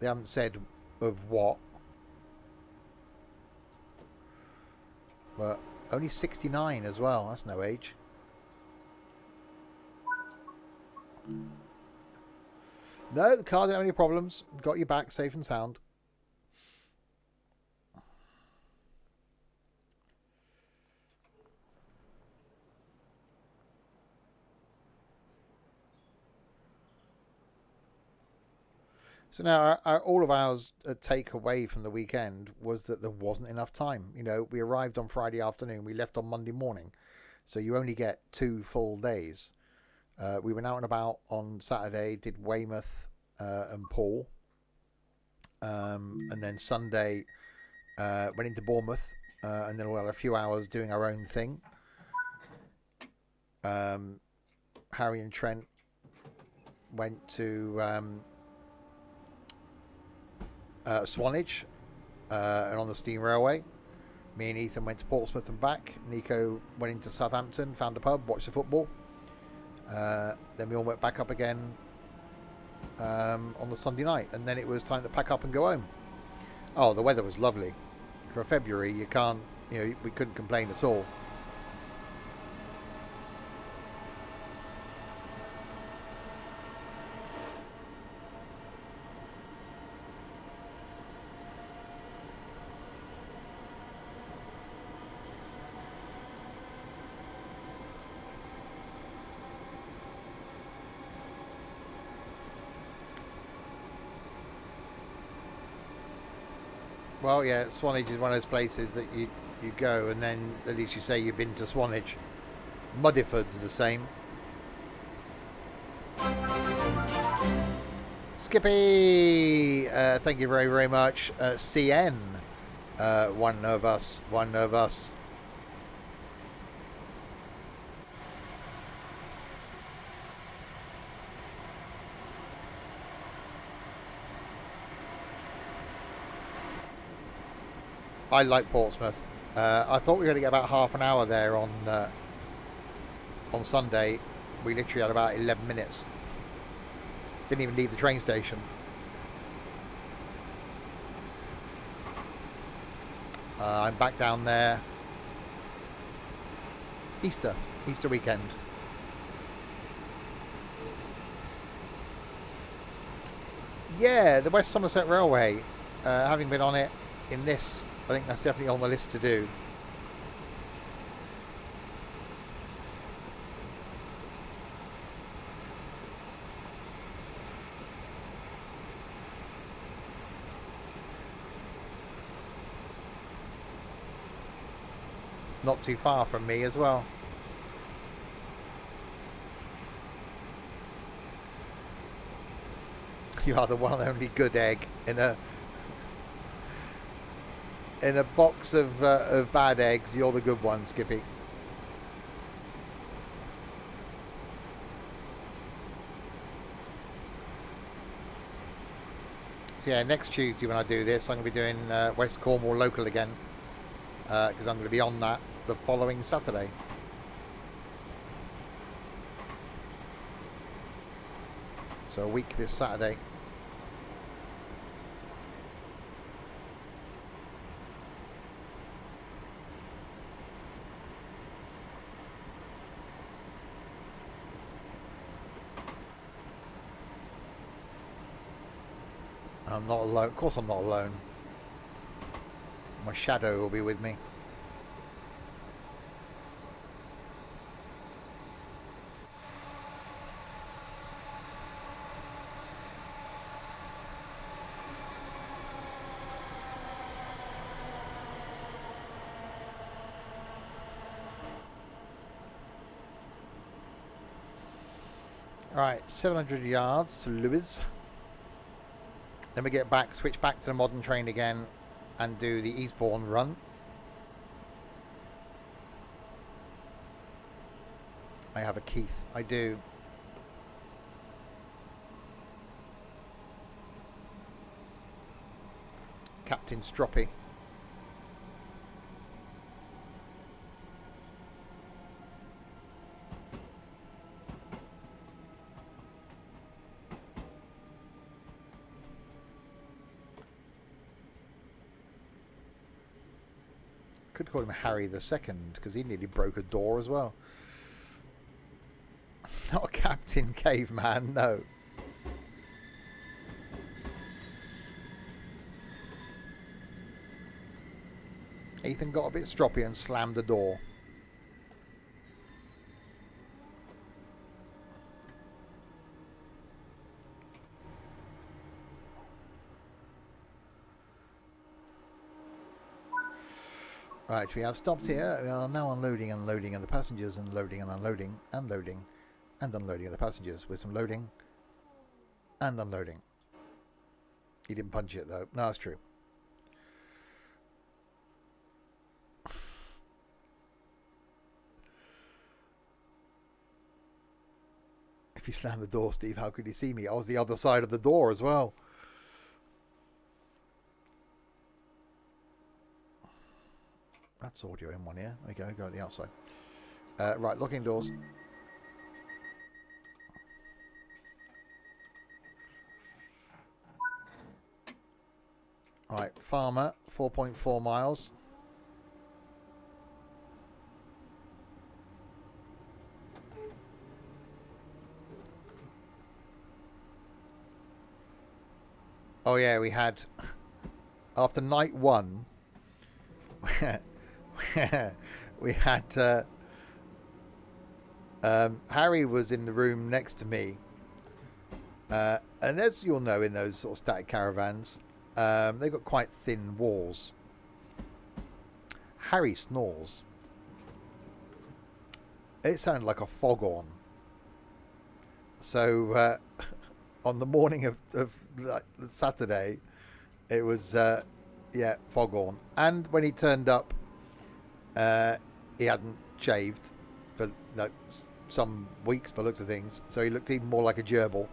They haven't said of what, but only 69 as well. That's no age. No, the car didn't have any problems. Got you back safe and sound. So now, all of ours take away from the weekend was that there wasn't enough time. You know, we arrived on Friday afternoon, we left on Monday morning, so you only get 2 full days. We went out and about on Saturday, did Weymouth and Paul, and then Sunday went into Bournemouth, and then we had a few hours doing our own thing. Harry and Trent went to Swanage and on the steam railway. Me and Ethan went to Portsmouth and back. Nico went into Southampton, found a pub, watched the football. Then we all went back up again on the Sunday night, and then it was time to pack up and go home. Oh, the weather was lovely for February. You can't, we couldn't complain at all. Well, yeah, Swanage is one of those places that you go and then at least you say you've been to Swanage. Muddyford's the same. Skippy, thank you very, very much. CN, one of us. I like Portsmouth. I thought we were going to get about half an hour there on Sunday. We literally had about 11 minutes. Didn't even leave the train station. I'm back down there. Easter weekend. Yeah, the West Somerset Railway. Having been on it in this, I think that's definitely on the list to do. Not too far from me as well. You are the one and only good egg in a box of bad eggs. You're the good one, Skippy. So yeah, next Tuesday when I do this, I'm going to be doing West Cornwall local again, because I'm going to be on that the following Saturday. So a week this Saturday. I'm not alone. Of course I'm not alone. My shadow will be with me. Alright, 700 yards to Lewis. Then we get back, switch back to the modern train again and do the Eastbourne run. I have a Keith, I do. Captain Stroppy. Could call him Harry the Second, because he nearly broke a door as well. Not a Captain Caveman, no. Ethan got a bit stroppy and slammed the door. Right, we have stopped here. We are now unloading and loading of the passengers, and loading and unloading, and loading and unloading of the passengers, with some loading and unloading. He didn't punch it though. No, that's true. If he slammed the door, Steve, how could he see me? I was the other side of the door as well. That's audio in one ear. There we go. Go at the outside. Right, locking doors. Right, Farmer, 4.4 miles. Oh yeah, we had, after night one, we had Harry was in the room next to me, and as you'll know, in those sort of static caravans, they've got quite thin walls. Harry snores. It sounded like a foghorn. So on the morning of Saturday, it was yeah, foghorn. And when he turned up, he hadn't shaved for some weeks by the looks of things, so he looked even more like a gerbil.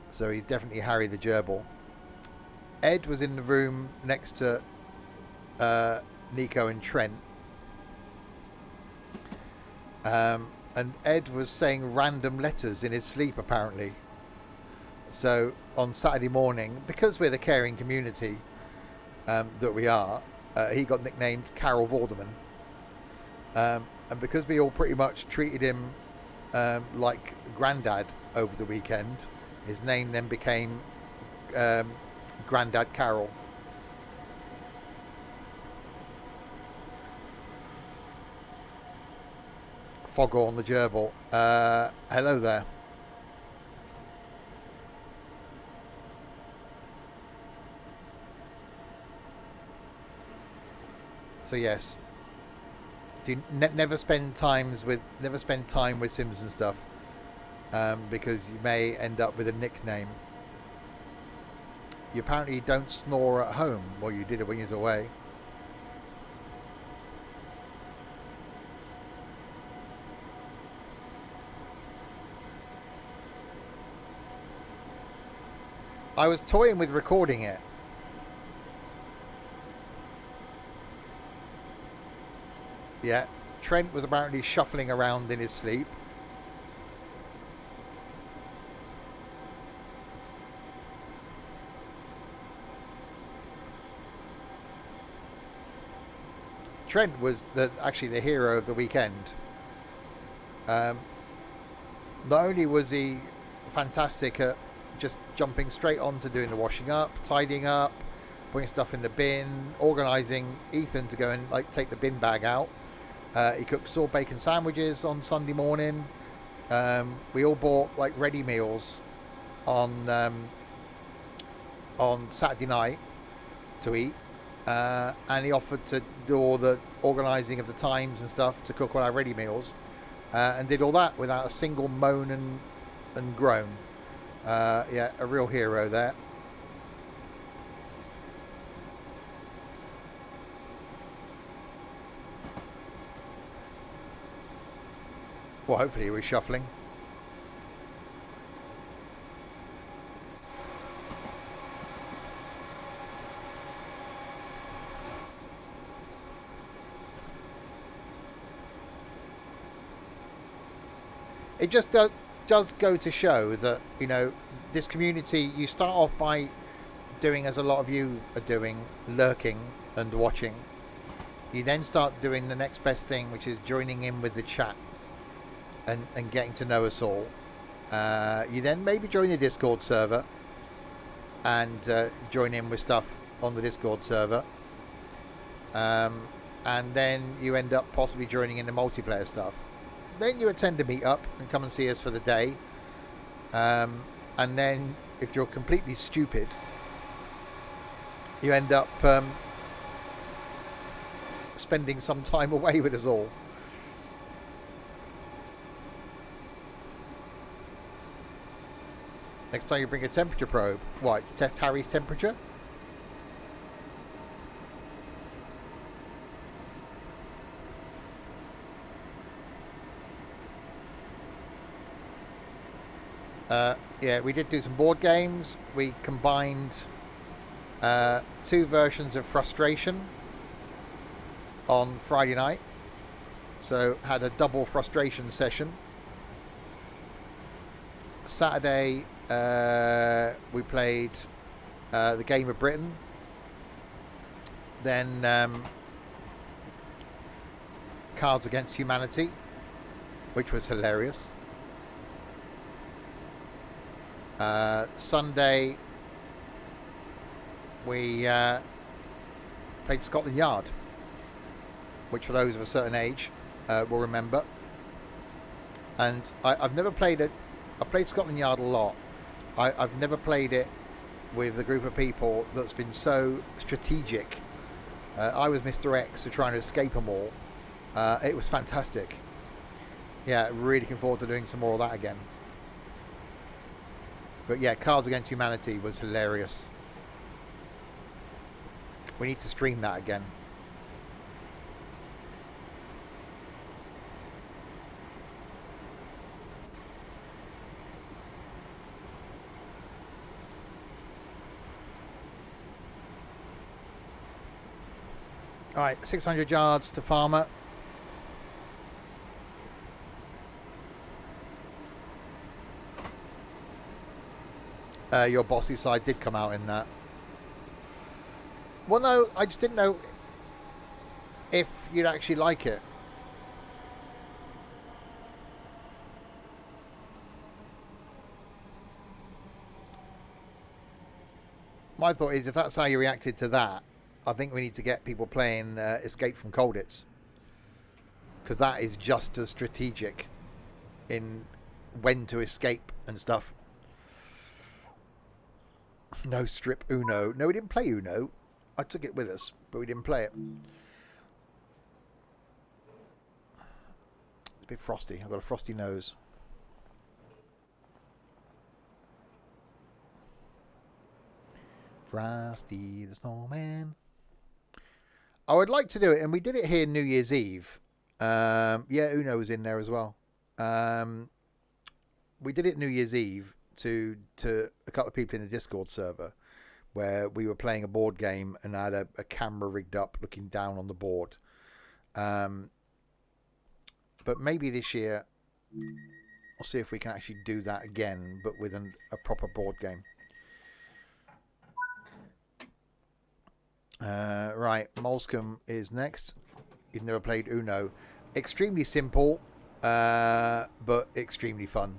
So he's definitely Harry the gerbil. Ed was in the room next to Nico and Trent, and Ed was saying random letters in his sleep apparently. So on Saturday morning, because we're the caring community that we are, he got nicknamed Carol Vorderman, and because we all pretty much treated him like Grandad over the weekend, his name then became Grandad Carol. Foghorn the gerbil. Hello there. So yes, do never spend time with Sims and stuff, because you may end up with a nickname. You apparently don't snore at home. Well, you did it when you was away. I was toying with recording it. Yeah, Trent was apparently shuffling around in his sleep. Trent was actually the hero of the weekend. Not only was he fantastic at just jumping straight on to doing the washing up, tidying up, putting stuff in the bin, organising Ethan to go and take the bin bag out. He cooked us all bacon sandwiches on Sunday morning. We all bought ready meals on Saturday night to eat, and he offered to do all the organising of the times and stuff to cook all our ready meals, and did all that without a single moan and groan. Yeah, a real hero there. Well, hopefully he was shuffling. It just does go to show that, this community, you start off by doing, as a lot of you are doing, lurking and watching. You then start doing the next best thing, which is joining in with the chat and getting to know us all. You then maybe join the Discord server and join in with stuff on the Discord server. And then you end up possibly joining in the multiplayer stuff. Then you attend a meetup and come and see us for the day. And then if you're completely stupid, you end up spending some time away with us all. Next time you bring a temperature probe. What, to test Harry's temperature? Yeah, we did do some board games. We combined 2 versions of Frustration on Friday night. So had a double Frustration session. Saturday we played the Game of Britain. Then Cards Against Humanity, which was hilarious. Sunday we played Scotland Yard, which for those of a certain age will remember. And I've never played it. I've played Scotland Yard a lot. I've never played it with a group of people that's been so strategic. I was Mr. X, so trying to escape them all. It was fantastic. Yeah, really looking forward to doing some more of that again. But yeah, Cards Against Humanity was hilarious. We need to stream that again. Alright, 600 yards to Farmer. Your bossy side did come out in that. Well, no, I just didn't know if you'd actually like it. My thought is, if that's how you reacted to that, I think we need to get people playing Escape from Colditz, because that is just as strategic in when to escape and stuff. No strip Uno. No, we didn't play Uno. I took it with us, but we didn't play it. It's a bit frosty. I've got a frosty nose. Frosty the Snowman. I would like to do it, and we did it here New Year's Eve. Yeah, Uno was in there as well. We did it New Year's Eve to a couple of people in the Discord server, where we were playing a board game and I had a camera rigged up looking down on the board. But maybe this year we'll see if we can actually do that again, but with a proper board game. Right, Molscombe is next. You've never played Uno. Extremely simple, but extremely fun.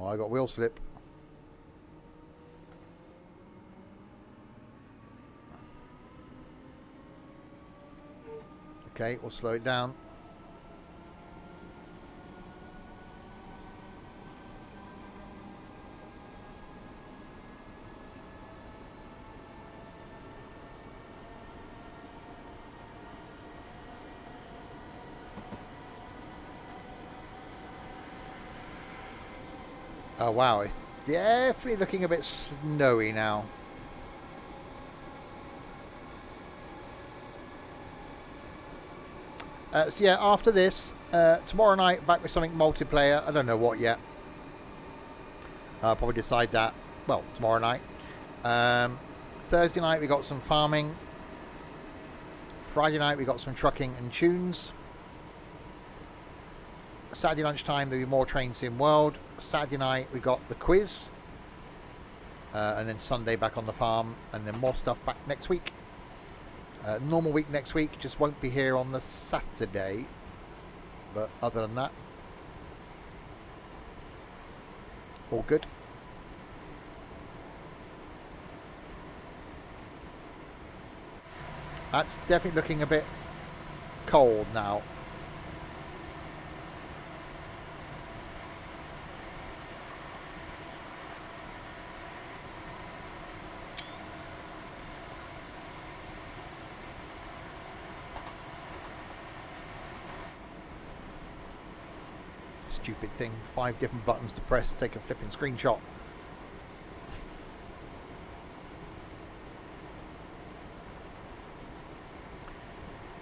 Oh, I got wheel slip. Okay, we'll slow it down. Oh wow, it's definitely looking a bit snowy now. So yeah, after this, tomorrow night back with something multiplayer. I don't know what yet. I'll probably decide that, well, tomorrow night. Thursday night we got some farming. Friday night we got some trucking and tunes. Saturday lunchtime there'll be more Train Sim World. Saturday night we got the quiz. and then Sunday back on the farm, and then more stuff back next week. Normal week next week, just won't be here on the Saturday. But other than that, all good. That's definitely looking a bit cold now. Stupid thing. 5 different buttons to press to take a flipping screenshot.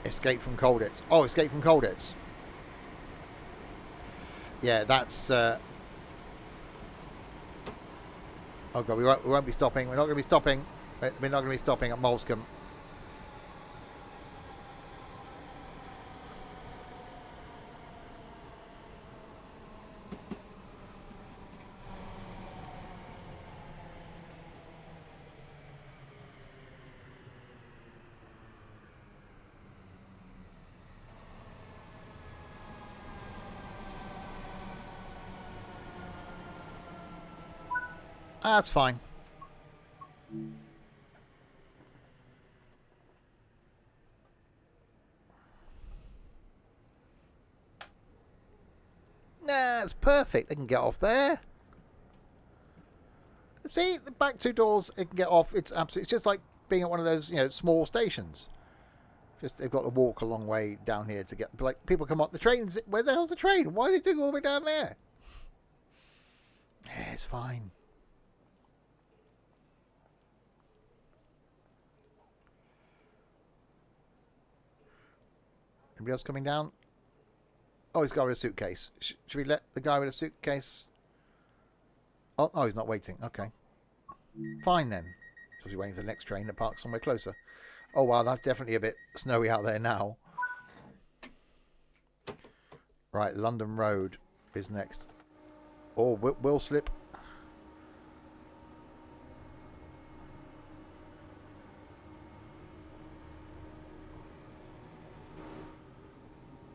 Escape from Colditz. Oh, escape from Colditz. Yeah, that's... oh god, we won't be stopping. We're not going to be stopping. We're not going to be stopping at Molescombe. That's fine. That's perfect. They can get off there. See, the back 2 doors, it can get off. It's absolutely, it's just like being at one of those, you know, small stations. Just they've got to walk a long way down here to get, like, people come up the trains. Where the hell's the train? Why are they doing all the way down there? Yeah, it's fine. Anybody else coming down? Oh, he's got a suitcase. Should we let the guy with a suitcase? Oh, no, he's not waiting. Okay. Fine then. So he's waiting for the next train to park somewhere closer. Oh, wow, that's definitely a bit snowy out there now. Right, London Road is next. Oh, will slip.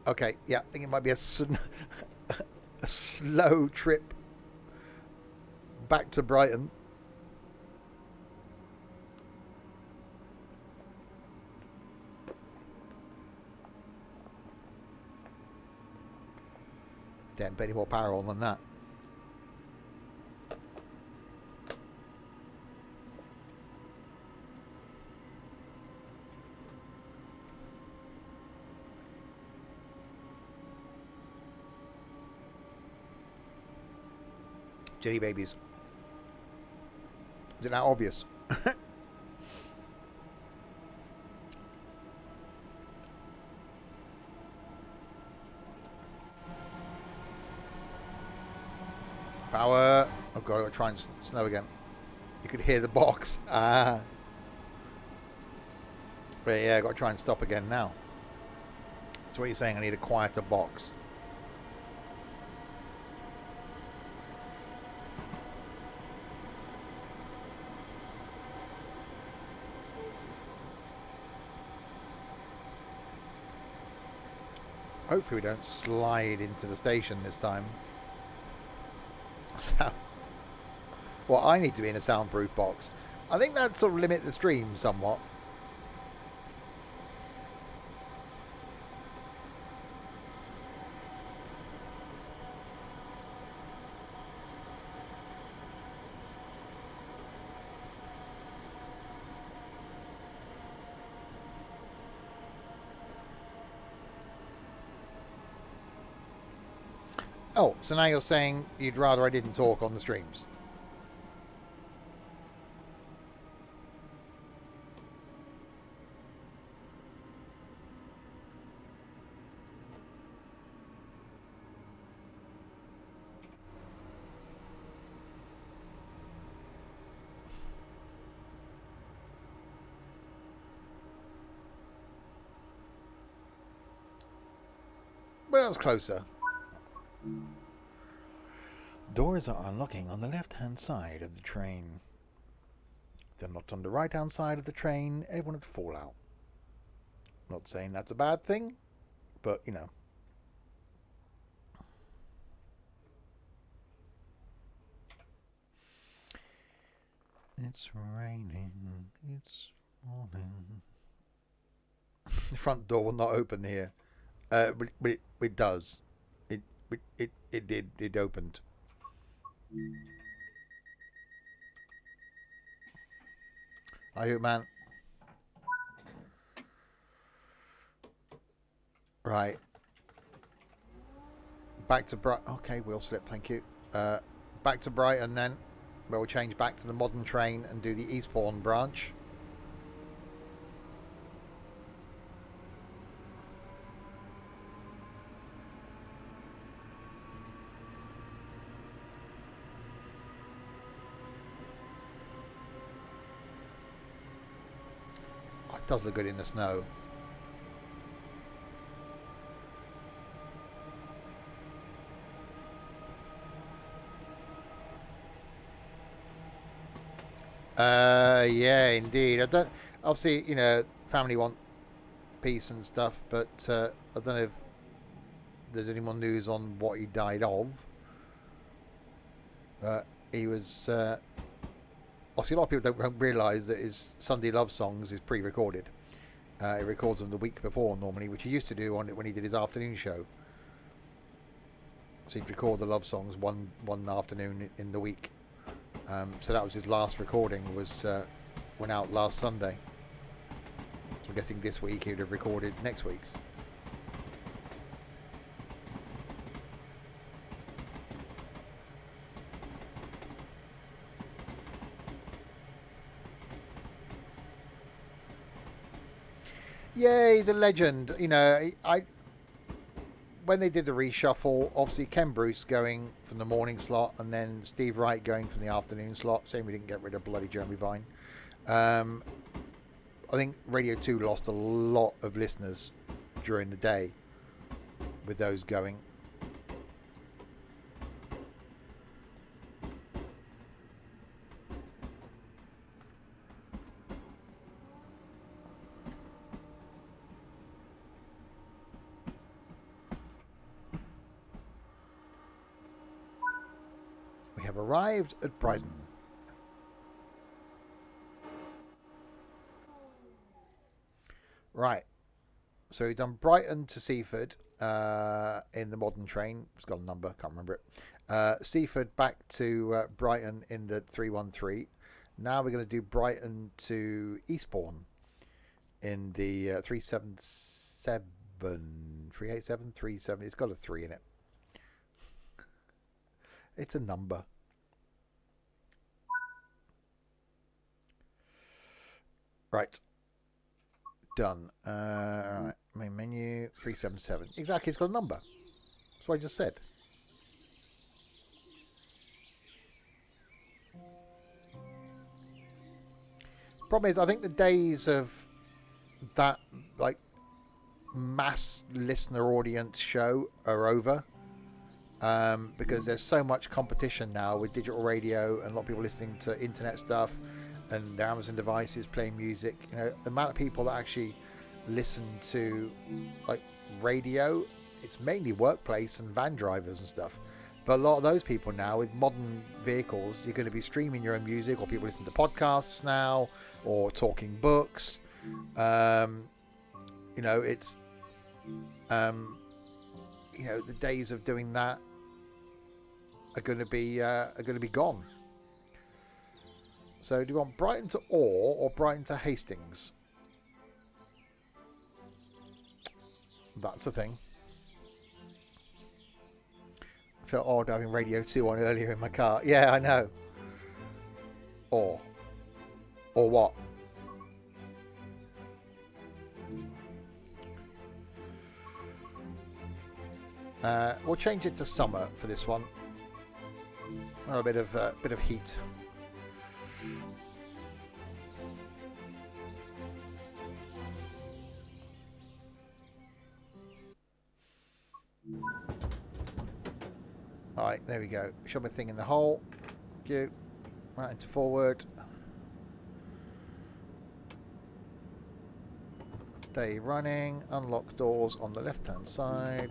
Okay, yeah, I think it might be a slow trip back to Brighton. Damn, any more power on than that. Jelly babies. Is it now obvious? Power. Oh god, I've got to try and snow again. You could hear the box. Ah. But yeah, I've got to try and stop again now. That's what you're saying. I need a quieter box. Hopefully we don't slide into the station this time. Well, I need to be in a soundproof box. I think that sort of limit the stream somewhat. Oh, so now you're saying you'd rather I didn't talk on the streams? Well, that was closer. Doors are unlocking on the left-hand side of the train. they're not on the right hand side of the train, everyone would fall out. Not saying that's a bad thing, but you know. It's raining, it's falling. The front door will not open here. But it does. It opened. Hi, man. Right. Back to Brighton. Okay, wheel slip, thank you. Back to Brighton then. Where we'll change back to the modern train and do the Eastbourne branch. Oh, it does look good in the snow. Yeah, indeed. I don't. Obviously, you know, family want peace and stuff, but I don't know if there's any more news on what he died of. He was. Obviously, a lot of people don't realise that his Sunday love songs is pre-recorded. He records them the week before normally, which he used to do on it when he did his afternoon show. So he'd record the love songs one afternoon in the week. So that was his last recording. Went out last Sunday. So I'm guessing this week he'd have recorded next week's. Yeah, he's a legend. You know, when they did the reshuffle, obviously Ken Bruce going from the morning slot and then Steve Wright going from the afternoon slot. Saying we didn't get rid of bloody Jeremy Vine. I think Radio 2 lost a lot of listeners during the day with those going. We have arrived at Brighton. Right. So we've done Brighton to Seaford in the modern train. It's got a number, can't remember it. Seaford back to Brighton in the 313. Now we're going to do Brighton to Eastbourne in the 377. 387, 37. It's got a 3 in it. It's a number. Right. Done. Alright. Main menu 377. Exactly, it's got a number. That's what I just said. Problem is, I think the days of that like mass listener audience show are over. Because there's so much competition now with digital radio and a lot of people listening to internet stuff and their Amazon devices playing music. You know, the amount of people that actually listen to like radio, it's mainly workplace and van drivers and stuff. But a lot of those people now with modern vehicles, you're going to be streaming your own music, or people listen to podcasts now, or talking books. You know, it's you know, the days of doing that are going to be gone. So do you want Brighton to Orr or Brighton to Hastings? That's a thing. I felt odd having Radio 2 on earlier in my car. Yeah, I know. Or what? We'll change it to summer for this one. A bit of heat. All right, there we go. Show my thing in the hole. Thank you. Right into forward. Stay running. Unlock doors on the left-hand side.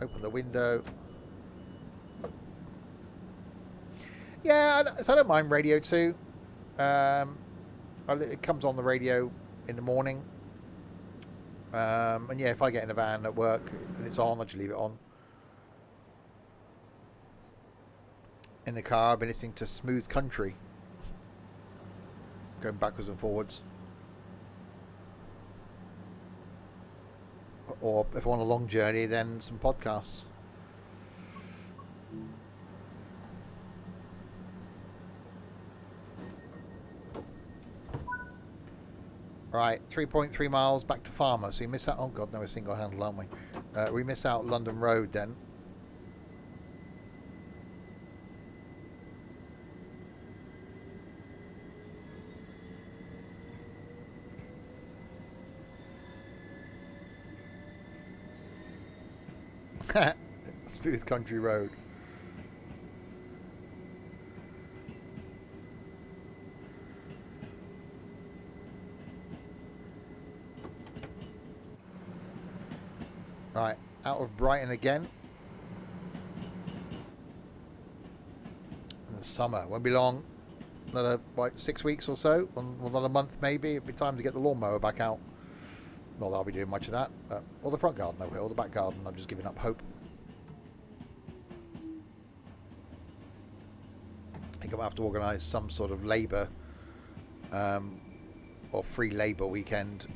Open the window. Yeah, so I don't mind radio 2. It comes on the radio in the morning. And yeah, if I get in a van at work and it's on, I just leave it on. In the car, I've been listening to Smooth Country. Going backwards and forwards. Or if I'm on a long journey, then some podcasts. Right, 3.3 miles back to Farmer. So you miss out. Oh God, no, we're single handle, aren't we? We miss out London Road then. Smooth Country Road. Right, out of Brighton again. In the summer, won't be long. Another like 6 weeks or so, another month maybe. It'll be time to get the lawnmower back out. Not that I'll be doing much of that. Or the front garden, I will. The back garden, I'm just giving up hope. I think I'll have to organise some sort of labour or free labour weekend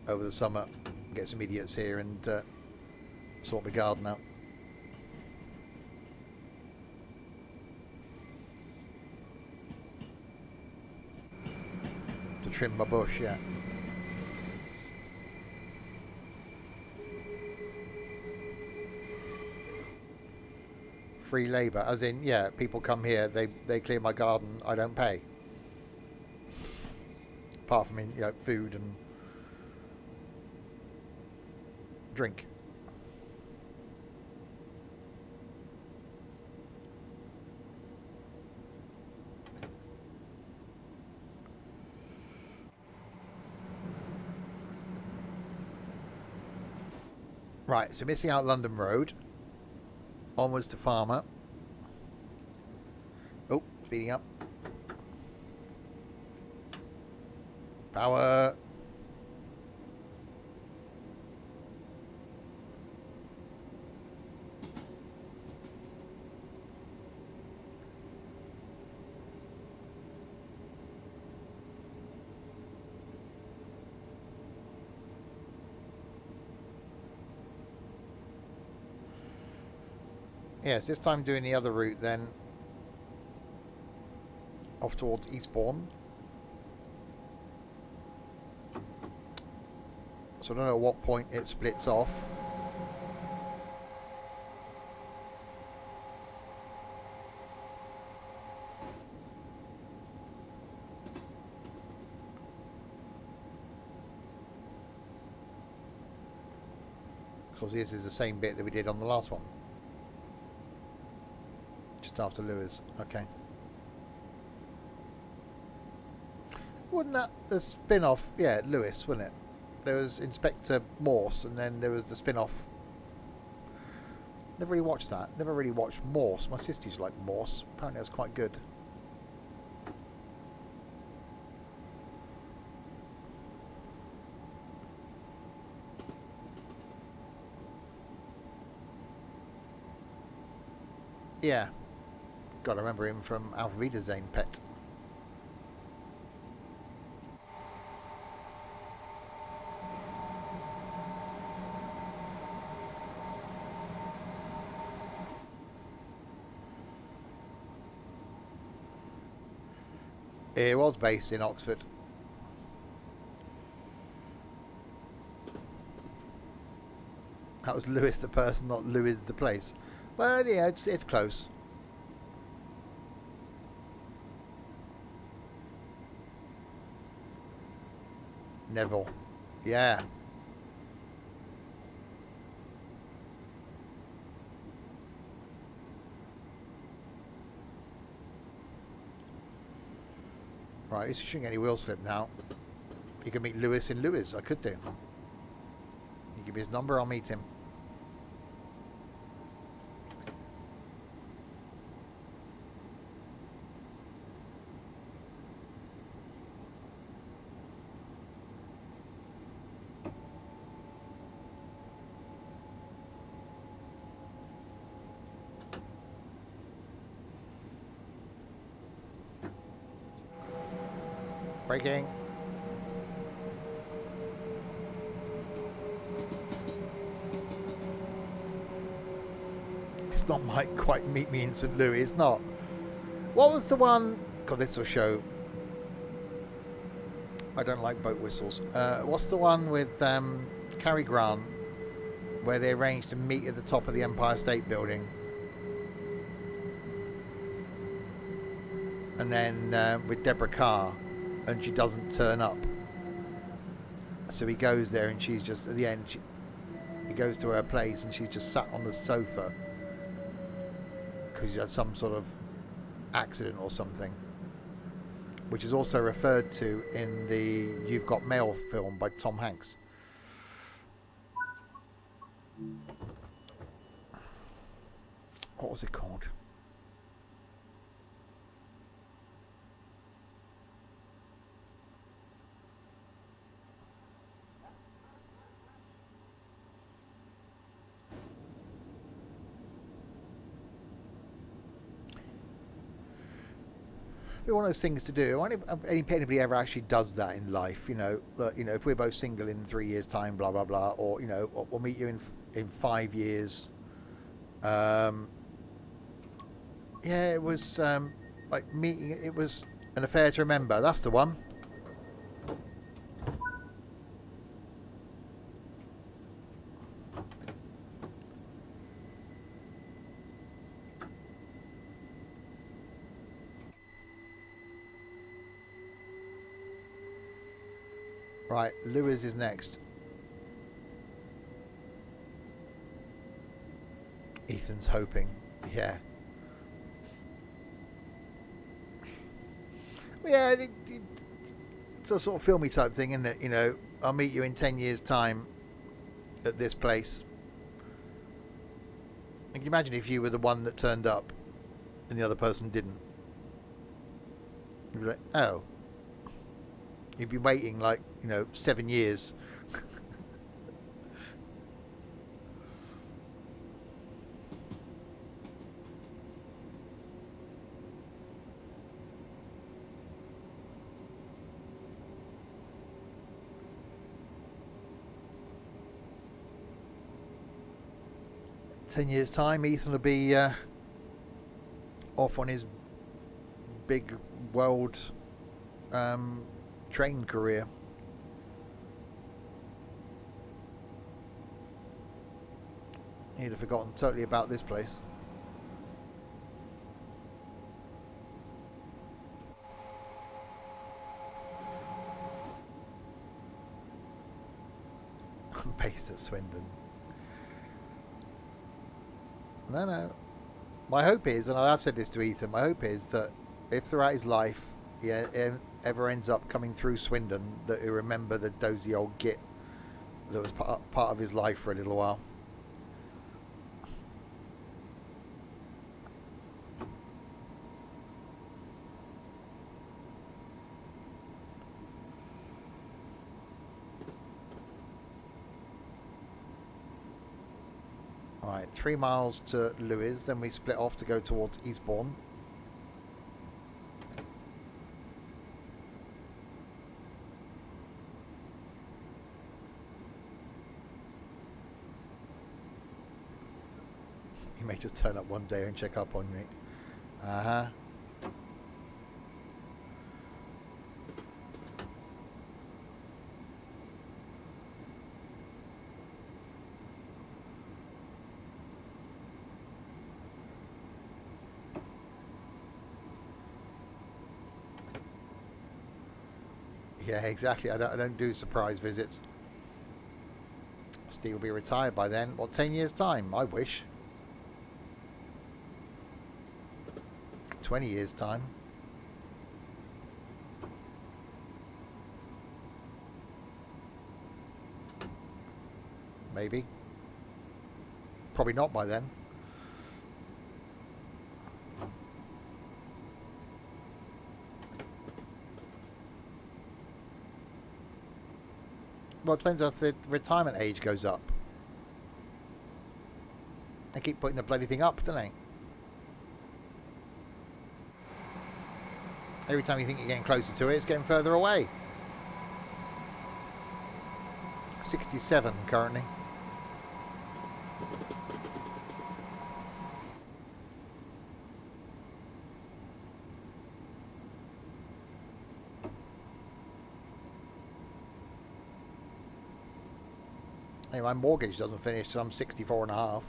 over the summer. Get some idiots here and sort my garden out. To trim my bush, yeah. Free labour, as in, yeah, people come here, they clear my garden, I don't pay. Apart from, food and drink. Right, so missing out London Road. Onwards to Farmer. Oh, speeding up. Power. Yes, this time doing the other route then. Off towards Eastbourne. So I don't know at what point it splits off. Because this is the same bit that we did on the last one. Just after Lewis. Okay. Wasn't that the spin-off? Yeah, Lewis, wasn't it? There was Inspector Morse, and then there was the spin-off. Never really watched that. Never really watched Morse. My sister used to like Morse. Apparently, it was quite good. Yeah. Gotta remember him from Auf Wiedersehen, Pet. It was based in Oxford. That was Lewis the person, not Lewis the place. Well, yeah, it's close. Neville. Yeah. Right, this shouldn't get any wheel slip now. You can meet Lewis in Lewis. I could do. Give me his number, I'll meet him. Braking. It's not Mike quite meet me in St. Louis. It's not. What was the one? God, this will show. I don't like boat whistles. What's the one with Cary Grant where they arranged to meet at the top of the Empire State Building? And then with Deborah Carr, and she doesn't turn up. So he goes there, and she's just, at the end, he goes to her place, and she's just sat on the sofa because she had some sort of accident or something, which is also referred to in the You've Got Mail film by Tom Hanks. What was it called? One of those things to do. Anybody ever actually does that in life, you know, if we're both single in 3 years time, blah blah blah, or you know, we'll meet you in 5 years. Yeah, it was like meeting. It was an affair to remember. That's the one. Right, Lewis is next. Ethan's hoping. Yeah. Yeah, it's a sort of filmy type thing, isn't it? You know, I'll meet you in 10 years' time at this place. And can you imagine if you were the one that turned up and the other person didn't? You'd be like, oh. You'd be waiting like, 7 years. 10 years' time, Ethan will be off on his big world train career. He'd have forgotten totally about this place. Based at Swindon. No. My hope is, and I've said this to Ethan, my hope is that if throughout his life he ever ends up coming through Swindon, that he'll remember the dozy old git that was part of his life for a little while. Alright, 3 miles to Lewis, then we split off to go towards Eastbourne. He may just turn up one day and check up on me. Uh-huh. Yeah, exactly. I don't do surprise visits. Steve will be retired by then. What, 10 years' time? I wish. 20 years' time. maybe. Probably not by then. Well, it depends if the retirement age goes up. They keep putting the bloody thing up, don't they? Every time you think you're getting closer to it, it's getting further away. 67 currently. Hey, my mortgage doesn't finish till I'm 64 and a half.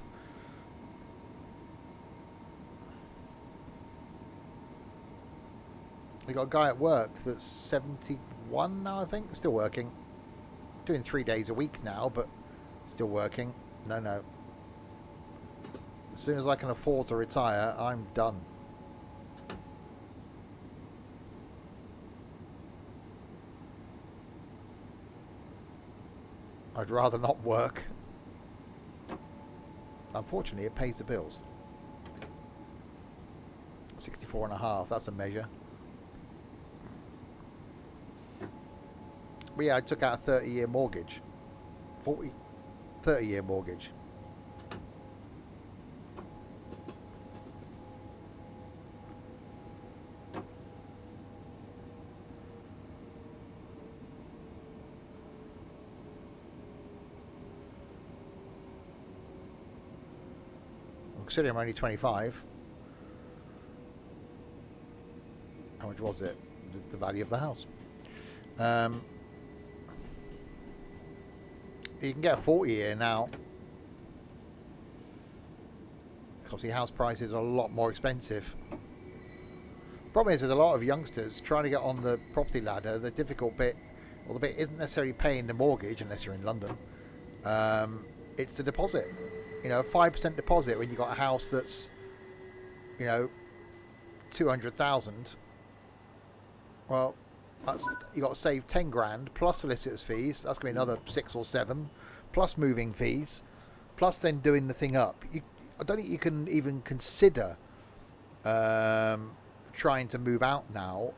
We got a guy at work that's 71 now, I think. Still working. Doing 3 days a week now, but still working. No. As soon as I can afford to retire, I'm done. I'd rather not work. Unfortunately, it pays the bills. 64 and a half, that's a measure. But yeah, I took out a 30-year mortgage. 30-year mortgage. Considering I'm only 25. How much was it? The value of the house. You can get a 40-year now. Obviously, house prices are a lot more expensive. Problem is, with a lot of youngsters trying to get on the property ladder, the difficult bit, well, the bit isn't necessarily paying the mortgage unless you're in London. It's the deposit. You know, a 5% deposit when you've got a house that's, you know, 200,000. Well, that's, you got to save 10 grand plus solicitors' fees. That's going to be another 6 or 7, plus moving fees, plus then doing the thing up. I don't think you can even consider trying to move out now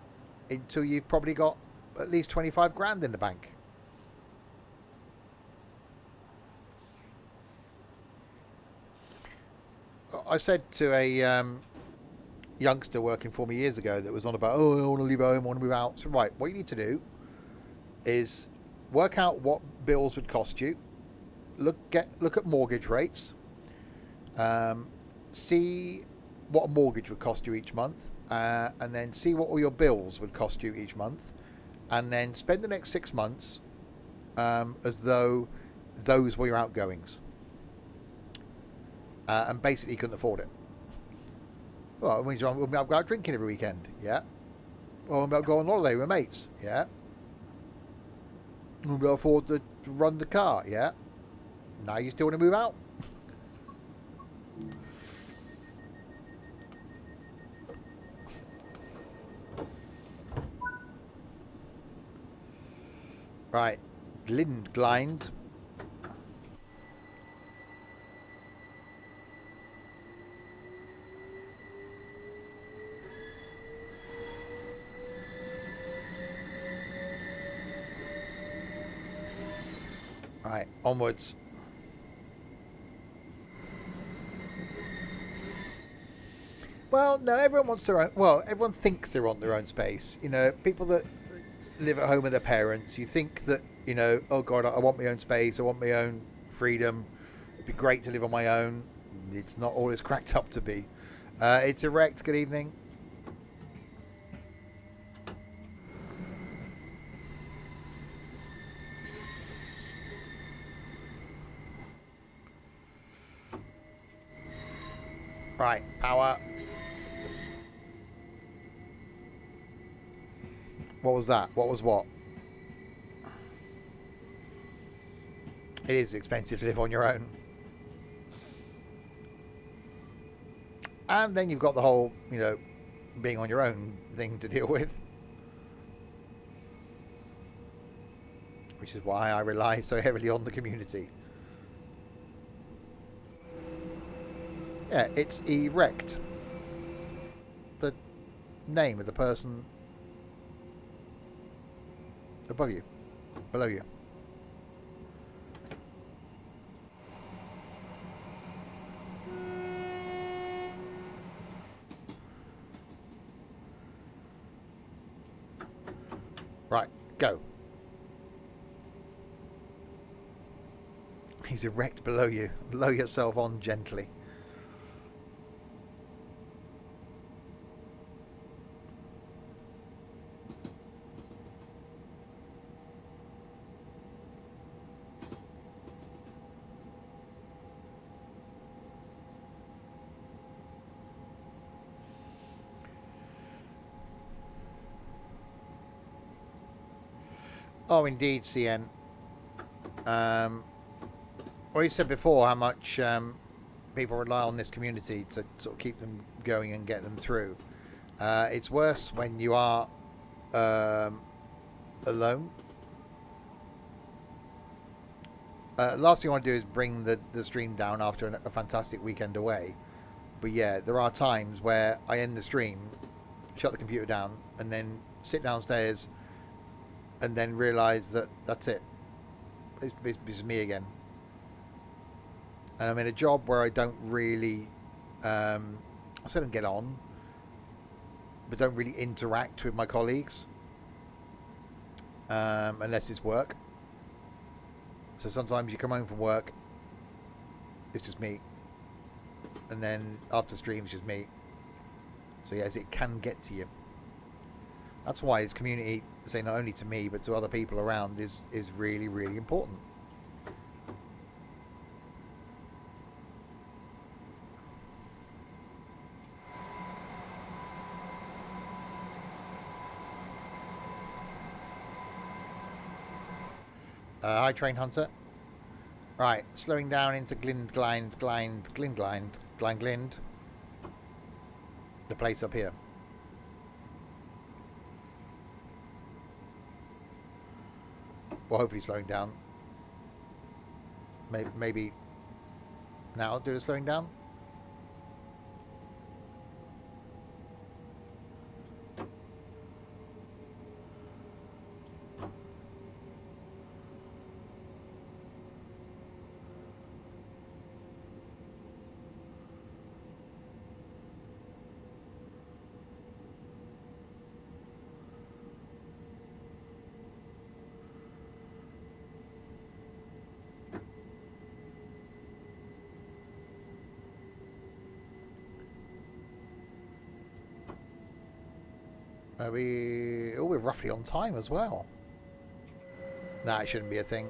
until you've probably got at least 25 grand in the bank. I said to a youngster working for me years ago that was on about, oh, I want to leave home, I want to move out. So, right, what you need to do is work out what bills would cost you, look at mortgage rates, see what a mortgage would cost you each month, and then see what all your bills would cost you each month, and then spend the next 6 months as though those were your outgoings. And basically couldn't afford it. Well, it means we'll be out drinking every weekend, yeah. Well, we'll go on holiday with mates, yeah. We'll be able to afford to run the car, yeah. Now you still want to move out? Right, Lindglind. Right, onwards. Well, no, everyone wants their own. Well, everyone thinks they want their own space. You know, people that live at home with their parents, you think that, you know, oh God, I want my own space. I want my own freedom. It'd be great to live on my own. It's not all it's cracked up to be. It's erect. Good evening. Right, power. What was that? What was what? It is expensive to live on your own. And then you've got the whole, you know, being on your own thing to deal with. Which is why I rely so heavily on the community. Yeah, it's erect. The name of the person above you, below you. Right, go. He's erect below you. Lower yourself on gently. Oh, indeed, CN. Well, you said before how much people rely on this community to sort of keep them going and get them through. It's worse when you are alone. Last thing I want to do is bring the stream down after a fantastic weekend away. But yeah, there are times where I end the stream, shut the computer down, and then sit downstairs and then realise that that's it. It's me again. And I'm in a job where I don't really, I still don't get on, but don't really interact with my colleagues unless it's work. So sometimes you come home from work, it's just me. And then after stream, it's just me. So yes, it can get to you. That's why this community, say not only to me, but to other people around, is really, really important. Hi, Train Hunter. Right, slowing down into Glindglind. The place up here. Well, hopefully slowing down. Maybe now do the slowing down. We're roughly on time as well. Nah, it shouldn't be a thing.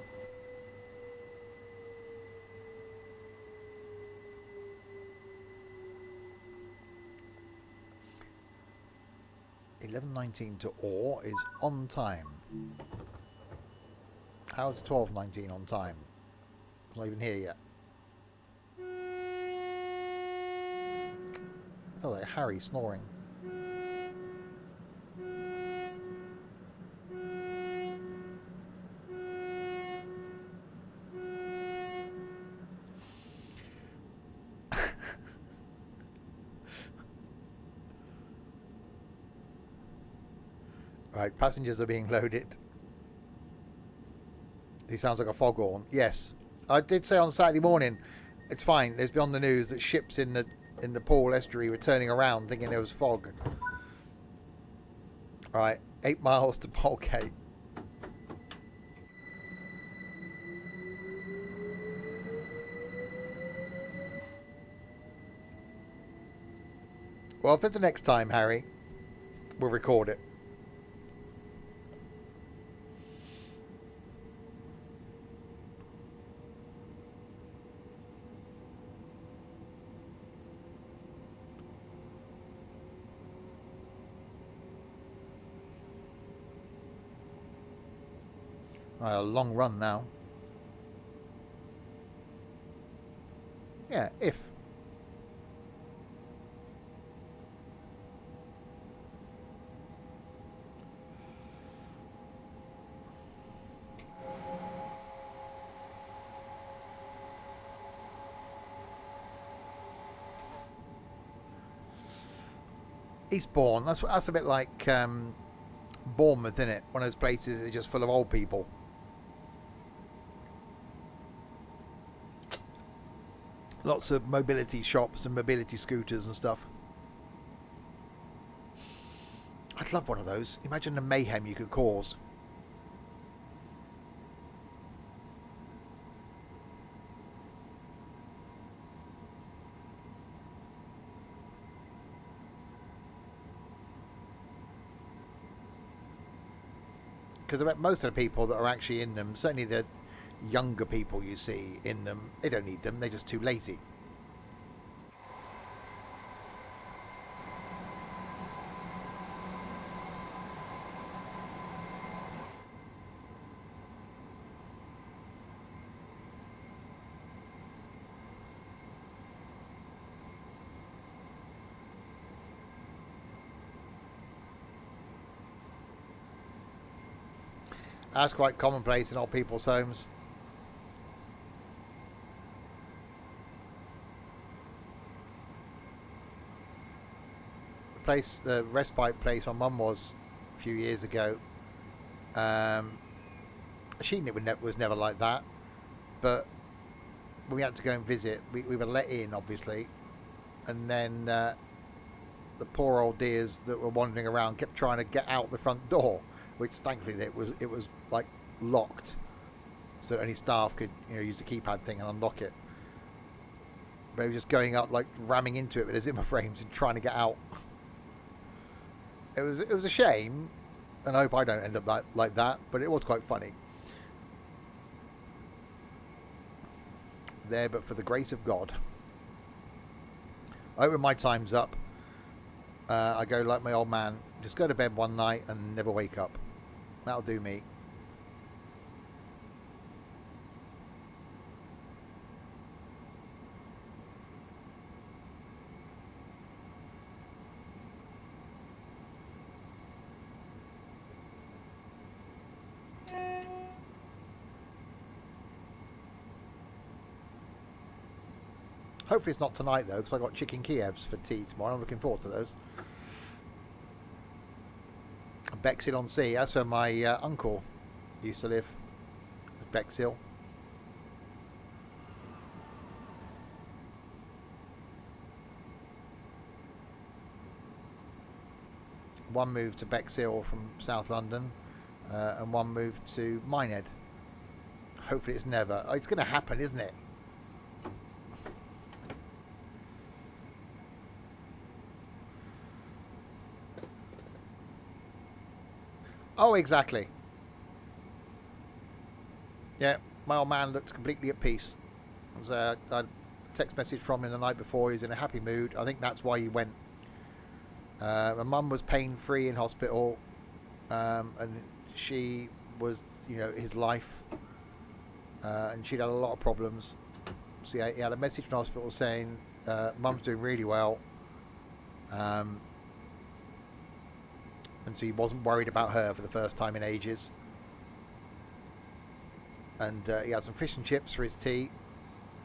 $11.19 to Ore is on time. How's 12.19 on time? Not even here yet. Sounds like Harry snoring. Right, passengers are being loaded. He sounds like a foghorn. Yes, I did say on Saturday morning, it's fine. There's been on the news that ships in the Paul estuary were turning around thinking there was fog. Right, 8 miles to Polegate. Well, if it's the next time, Harry, we'll record it. Right, a long run now. Yeah, if. Eastbourne. That's a bit like Bournemouth, isn't it? One of those places that's just full of old people. Lots of mobility shops and mobility scooters and stuff. I'd love one of those. Imagine the mayhem you could cause. Because I bet most of the people that are actually in them, certainly the younger people you see in them, they don't need them. They're just too lazy. That's quite commonplace in old people's homes. The respite place my mum was a few years ago, she was never like that, but when we had to go and visit, we were let in, obviously, and then the poor old dears that were wandering around kept trying to get out the front door, which thankfully it was like locked, so only staff could use the keypad thing and unlock it. But it was just going up, like ramming into it with the Zimmer frames and trying to get out. It was a shame, and I hope I don't end up like that, but it was quite funny. There, but for the grace of God. I hope when my time's up, I go like my old man, just go to bed one night and never wake up. That'll do me. Hopefully it's not tonight though, because I got chicken Kievs for tea tomorrow. I'm looking forward to those. Bexhill-on-Sea. That's where my uncle used to live. Bexhill. One moved to Bexhill from South London, and one moved to Minehead. Hopefully it's never. It's going to happen, isn't it? Oh, exactly. Yeah, my old man looked completely at peace. I had a text message from him the night before. He was in a happy mood. I think that's why he went. My mum was pain-free in hospital, and she was, his life, and she'd had a lot of problems. So yeah, he had a message from hospital saying, "Mum's doing really well." And so he wasn't worried about her for the first time in ages. And he had some fish and chips for his tea.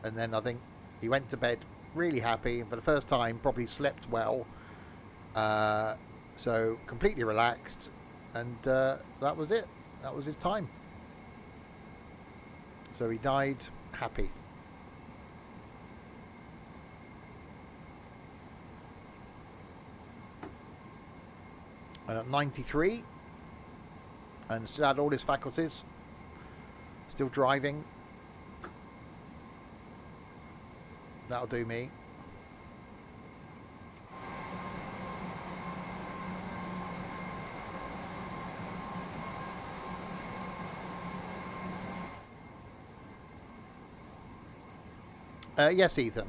And then I think he went to bed really happy, and for the first time probably slept well. So completely relaxed. And that was it. That was his time. So he died happy. And at 93, and still had all his faculties, still driving. That'll do me. Yes, Ethan.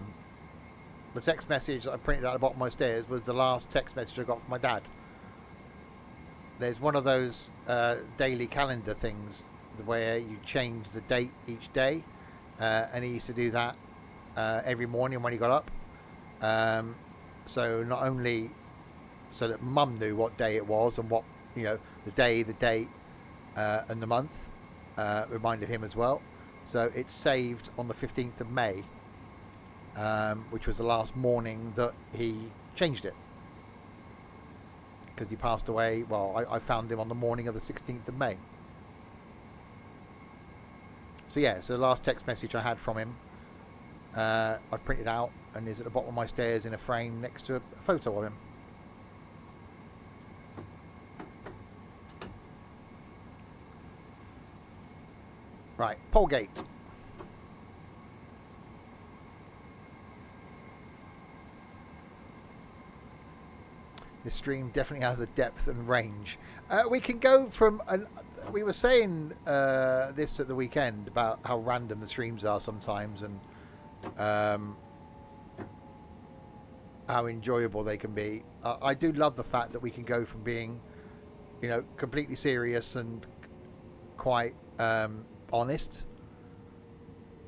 The text message that I printed out at the bottom of my stairs was the last text message I got from my dad. There's one of those daily calendar things where you change the date each day, and he used to do that every morning when he got up. So not only so that Mum knew what day it was and what the day, the date, and the month, reminded him as well. So it's saved on the 15th of May, which was the last morning that he changed it. because he passed away. Well, I found him on the morning of the 16th of May. So yeah, so the last text message I had from him, I've printed out and is at the bottom of my stairs in a frame next to a photo of him. Right, Polegate. This stream definitely has a depth and range. We can go from... we were saying this at the weekend about how random the streams are sometimes, and how enjoyable they can be. I do love the fact that we can go from being, you know, completely serious and quite honest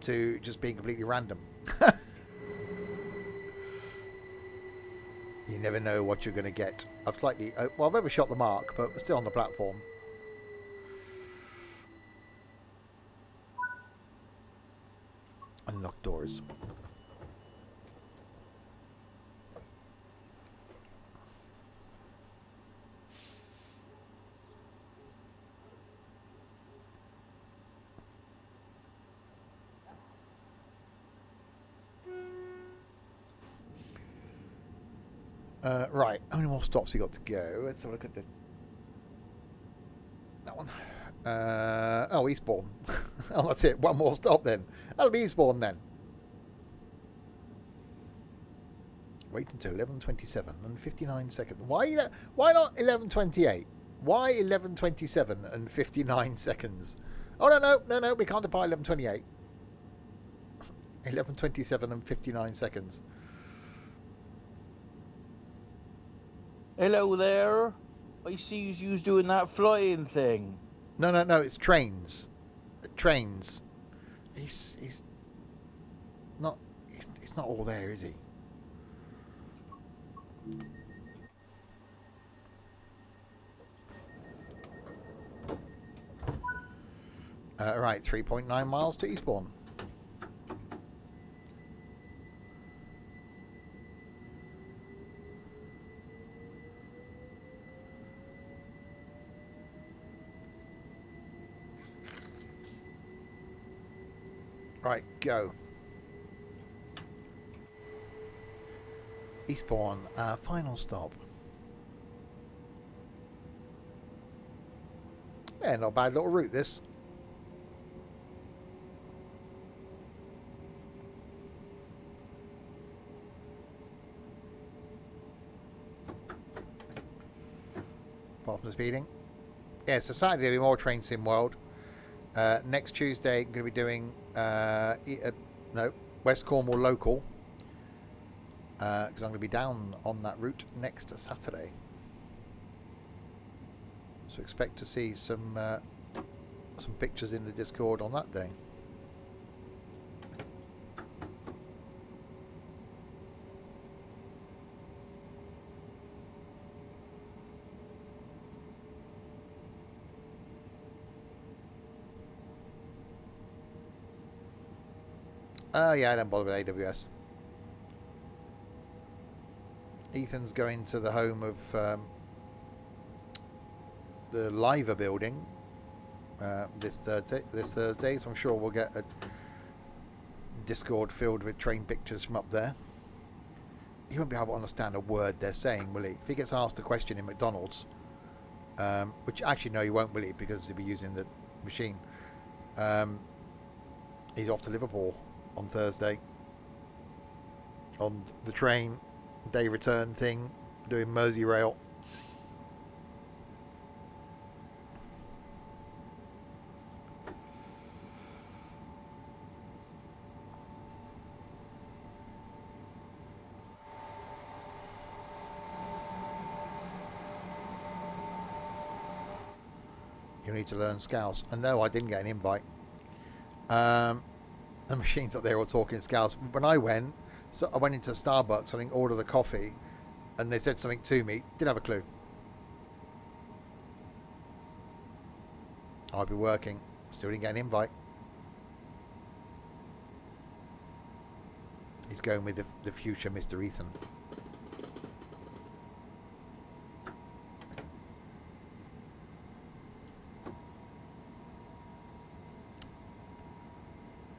to just being completely random. You never know what you're going to get. I've slightly... well, I've overshot the mark, but we're still on the platform. Unlock doors. Right, how many more stops you got to go? Let's have a look at that one. Oh, Eastbourne. Oh, that's it. One more stop then. That'll be Eastbourne then. Wait until 11:27 and 59 seconds. Why not 11:28? Why 11:27 and 59 seconds? Oh, no. We can't depart 11:28. 11:27 and 59 seconds. Hello there. I see you doing that flying thing. No. It's trains. Trains. He's not. It's not all there, is he? Right, 3.9 miles to Eastbourne. Right, go. Eastbourne, final stop. Yeah, not a bad little route, this. Apart from the speeding. Yeah, so Saturday there'll be more Train Sim World. Next Tuesday, I'm going to be doing West Cornwall local, because I'm going to be down on that route next Saturday. So expect to see some pictures in the Discord on that day. Yeah, I don't bother with AWS. Ethan's going to the home of the Liver building this Thursday, so I'm sure we'll get a Discord filled with train pictures from up there. He won't be able to understand a word they're saying, will he? If he gets asked a question in McDonald's, which actually no, he won't, will he? Because he'll be using the machine. He's off to Liverpool on Thursday on the train day return thing, doing Merseyrail. You need to learn Scouse. And no, I didn't get an invite. The machines up there were talking Scouse. When I went, so I went into Starbucks, I think order the coffee, and they said something to me. Didn't have a clue. I'd be working. Still didn't get an invite. He's going with the future Mr. Ethan.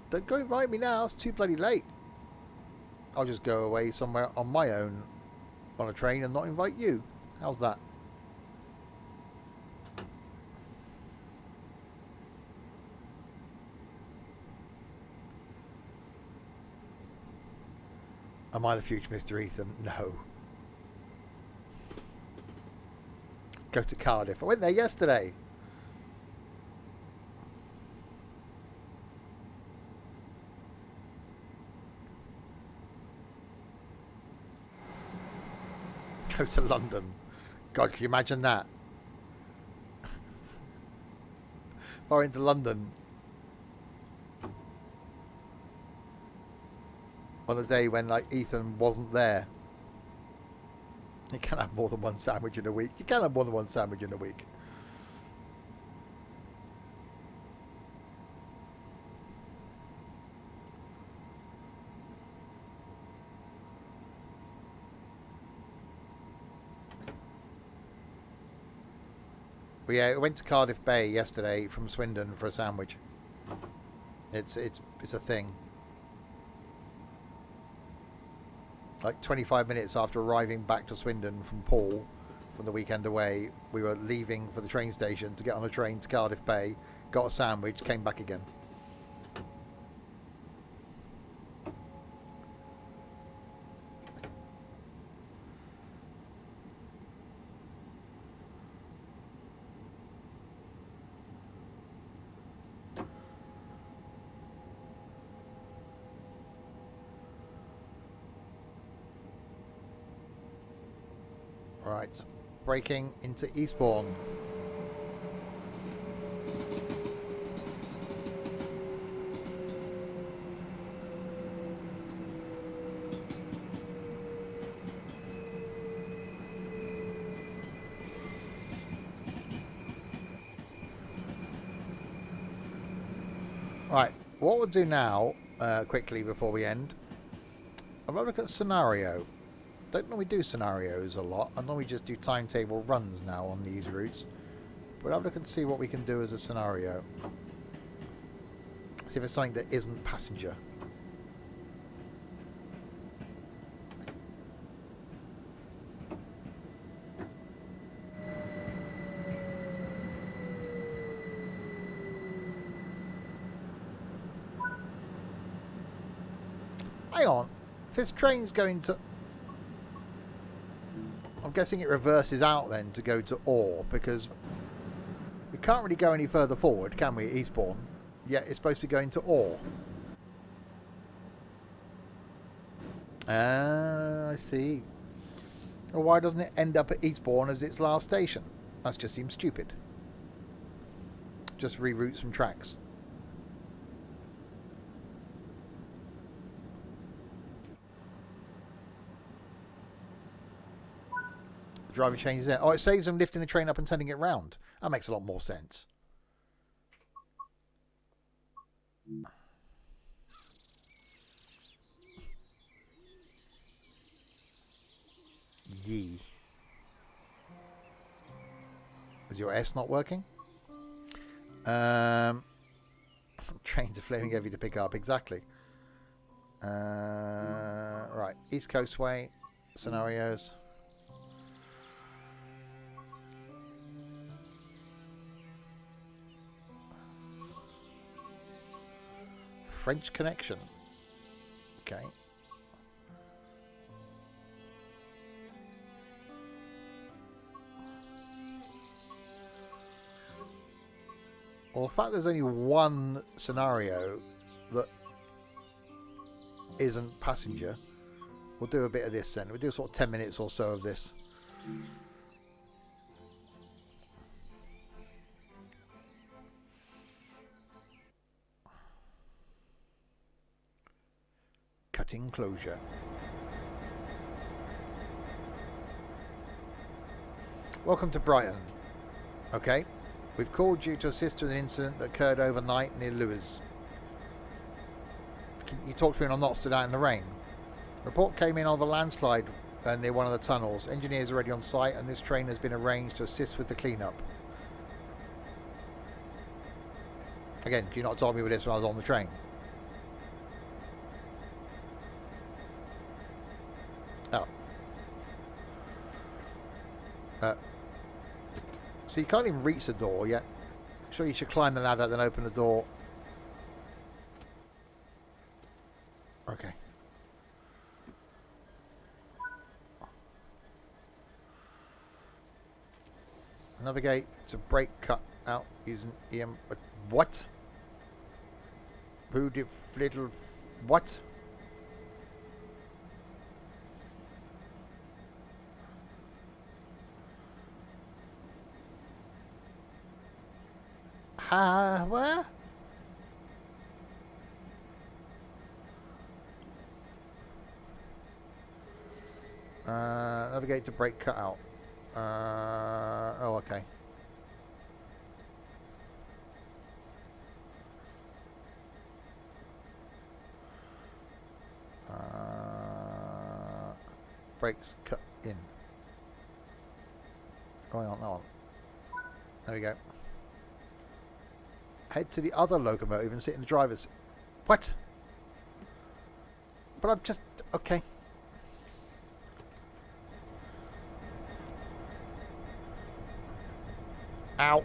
Don't go invite me now. It's too bloody late. I'll just go away somewhere on my own on a train and not invite you. How's that? Am I the future Mr. Ethan? No. Go to Cardiff. I went there yesterday. Go to London. God, can you imagine that? If I went to London on a day when like Ethan wasn't there. You can't have more than one sandwich in a week. You can't have more than one sandwich in a week. We went to Cardiff Bay yesterday from Swindon for a sandwich. It's a thing. Like 25 minutes after arriving back to Swindon from Paul from the weekend away, we were leaving for the train station to get on a train to Cardiff Bay, got a sandwich, came back again. Right, braking into Eastbourne. Right, what we'll do now, quickly before we end, I'll have a look at scenario. Don't normally do scenarios a lot. I normally just do timetable runs now on these routes. But I'll look and see what we can do as a scenario. See if it's something that isn't passenger. Hang on. If this train's going to... I'm guessing it reverses out then to go to Orr, because we can't really go any further forward, can we, at Eastbourne? Yet it's supposed to be going to Orr. Ah, I see. Well, why doesn't it end up at Eastbourne as its last station? That just seems stupid. Just reroute some tracks. The driver changes there. Oh, it saves them lifting the train up and turning it round. That makes a lot more sense. Yee. Is your S not working? Trains are flaming heavy to pick up. Exactly. Right. East Coastway. Scenarios. French connection. Okay. Well, the fact there's only one scenario that isn't passenger, we'll do a bit of this then. We'll do sort of 10 minutes or so of this. Cutting closure. Welcome to Brighton. Okay. We've called you to assist with an incident that occurred overnight near Lewes. Can you talk to me when I'm not stood out in the rain? Report came in of a landslide near one of the tunnels. Engineers are already on site and this train has been arranged to assist with the cleanup. Again, can you not tell me with this when I was on the train? So you can't even reach the door yet. Sure, you should climb the ladder, then open the door. Okay. Navigate to brake cut out using EM. What? Who did little? What? Where? Navigate to brake cutout. Oh, okay. Brakes cut in. Oh, hang on, that one. There we go. Head to the other locomotive and sit in the driver's. What? But I'm just okay. Ow.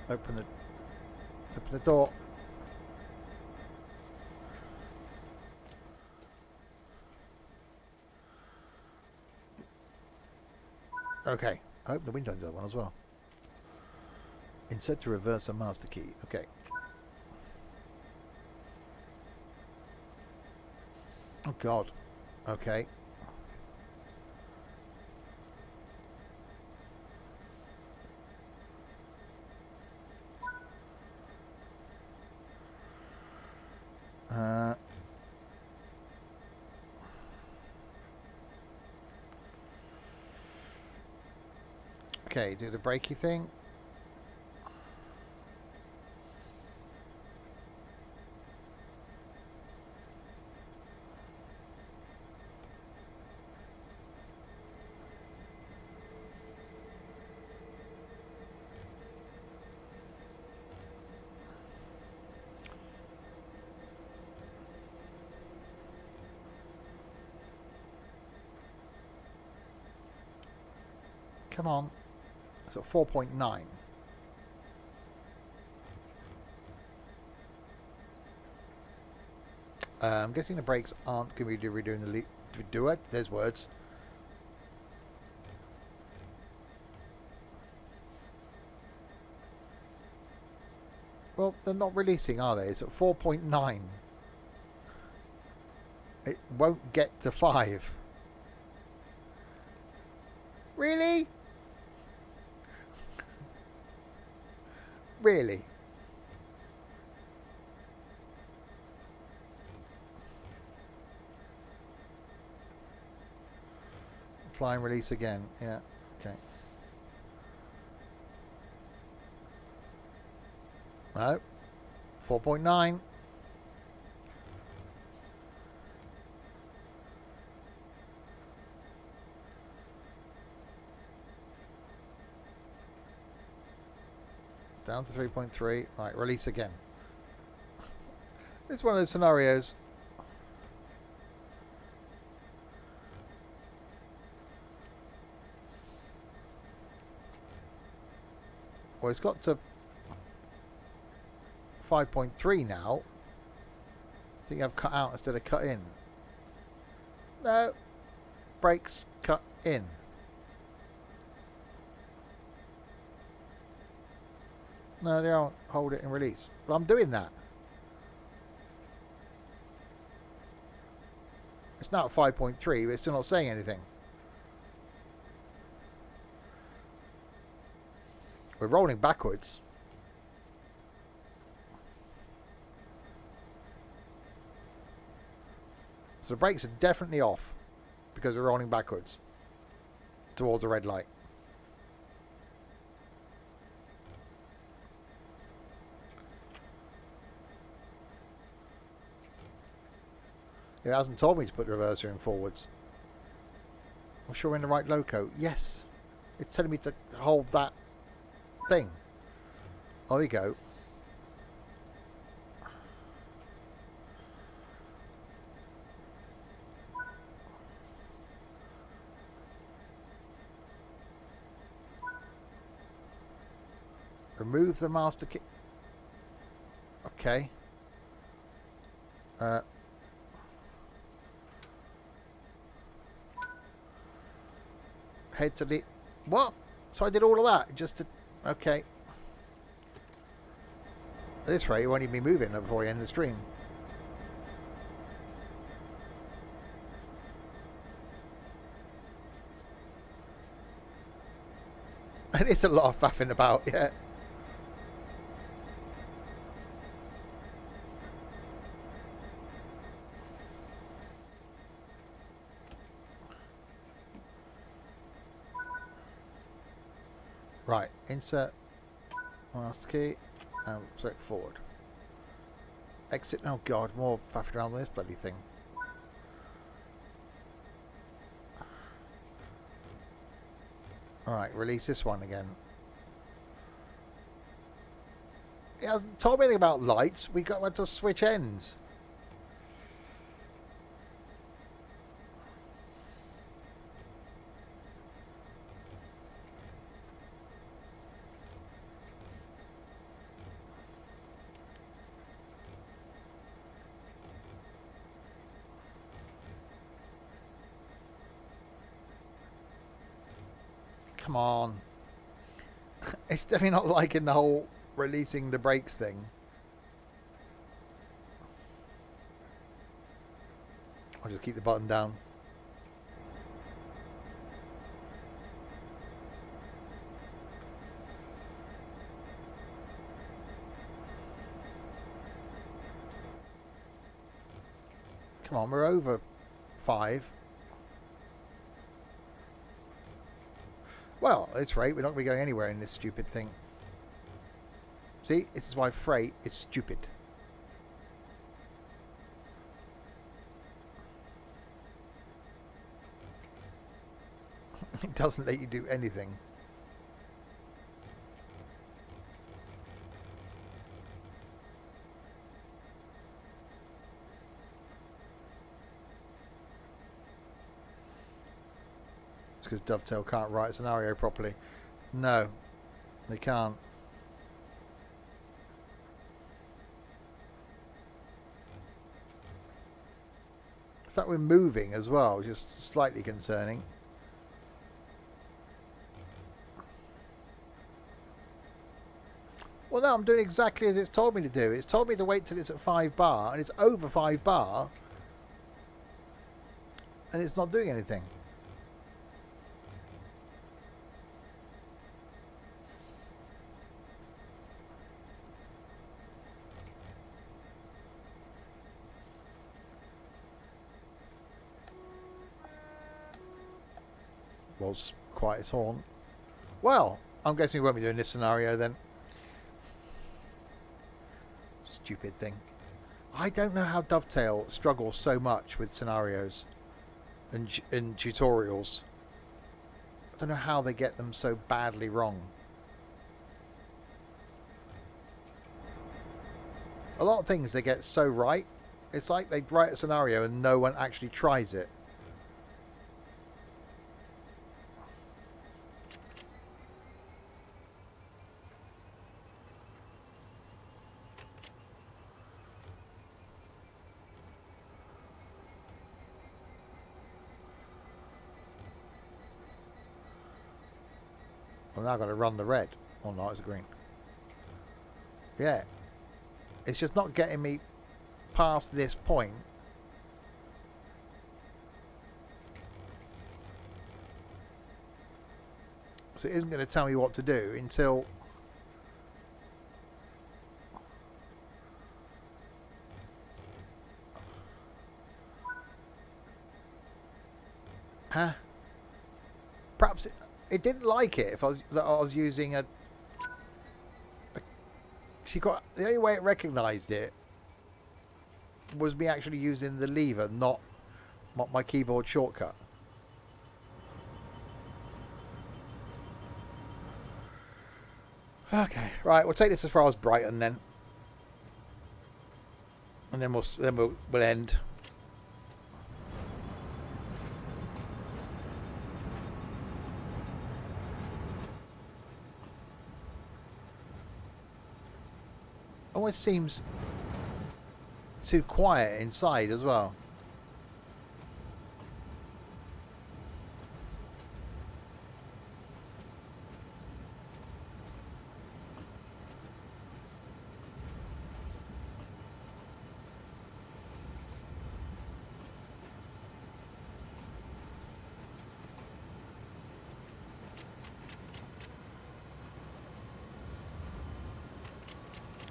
Open the door. Okay. I open the window on the other one as well. Insert to reverse a master key. Okay. Oh God. Okay. Okay, do the brakey thing. Come on. So 4.9. I'm guessing the brakes aren't going to be redoing the do it. There's words. Well, they're not releasing, are they? It's at 4.9. It won't get to 5. Really? Really? Apply and release again. Yeah. Okay. No. 4.9. Down to 3.3. Right, release again. It's one of those scenarios. Well, it's got to 5.3 now. I think I've cut out instead of cut in. No. Brakes cut in. No, they don't hold it and release. But I'm doing that. It's now at 5.3, but it's still not saying anything. We're rolling backwards. So the brakes are definitely off because we're rolling backwards towards the red light. It hasn't told me to put the reverser in forwards. I'm sure we're in the right loco. Yes. It's telling me to hold that thing. There we go. Remove the master key. Okay. Head to the... What? So I did all of that just to... Okay. At this rate, it won't even be moving before we end the stream. And it's a lot of faffing about, yeah. Right, insert master key and select forward. Exit. Oh god, more faffing around with this bloody thing. Alright, release this one again. It hasn't told me anything about lights. We got to switch ends. Come on. It's definitely not liking the whole releasing the brakes thing. I'll just keep the button down. Come on, we're over 5. Well, at this rate, we're not going to be going anywhere in this stupid thing. See, this is why freight is stupid. It doesn't let you do anything. It's because Dovetail can't write a scenario properly. No, they can't. In fact, we're moving as well, which is slightly concerning. Well, no, I'm doing exactly as it's told me to do. It's told me to wait till it's at 5 bar, and it's over 5 bar, and it's not doing anything. Was quiet as horn. Well, I'm guessing we won't be doing this scenario then. Stupid thing. I don't know how Dovetail struggles so much with scenarios and tutorials. I don't know how they get them so badly wrong. A lot of things they get so right. It's like they write a scenario and no one actually tries it. I'm now going to run the red. Oh no, it's a green. Yeah. It's just not getting me past this point. So it isn't going to tell me what to do until... Huh? Perhaps it didn't like it if I was using a the only way it recognised it was me actually using the lever, not my keyboard shortcut. Okay, right. We'll take this as far as Brighton then, and then we'll end. Always seems too quiet inside as well.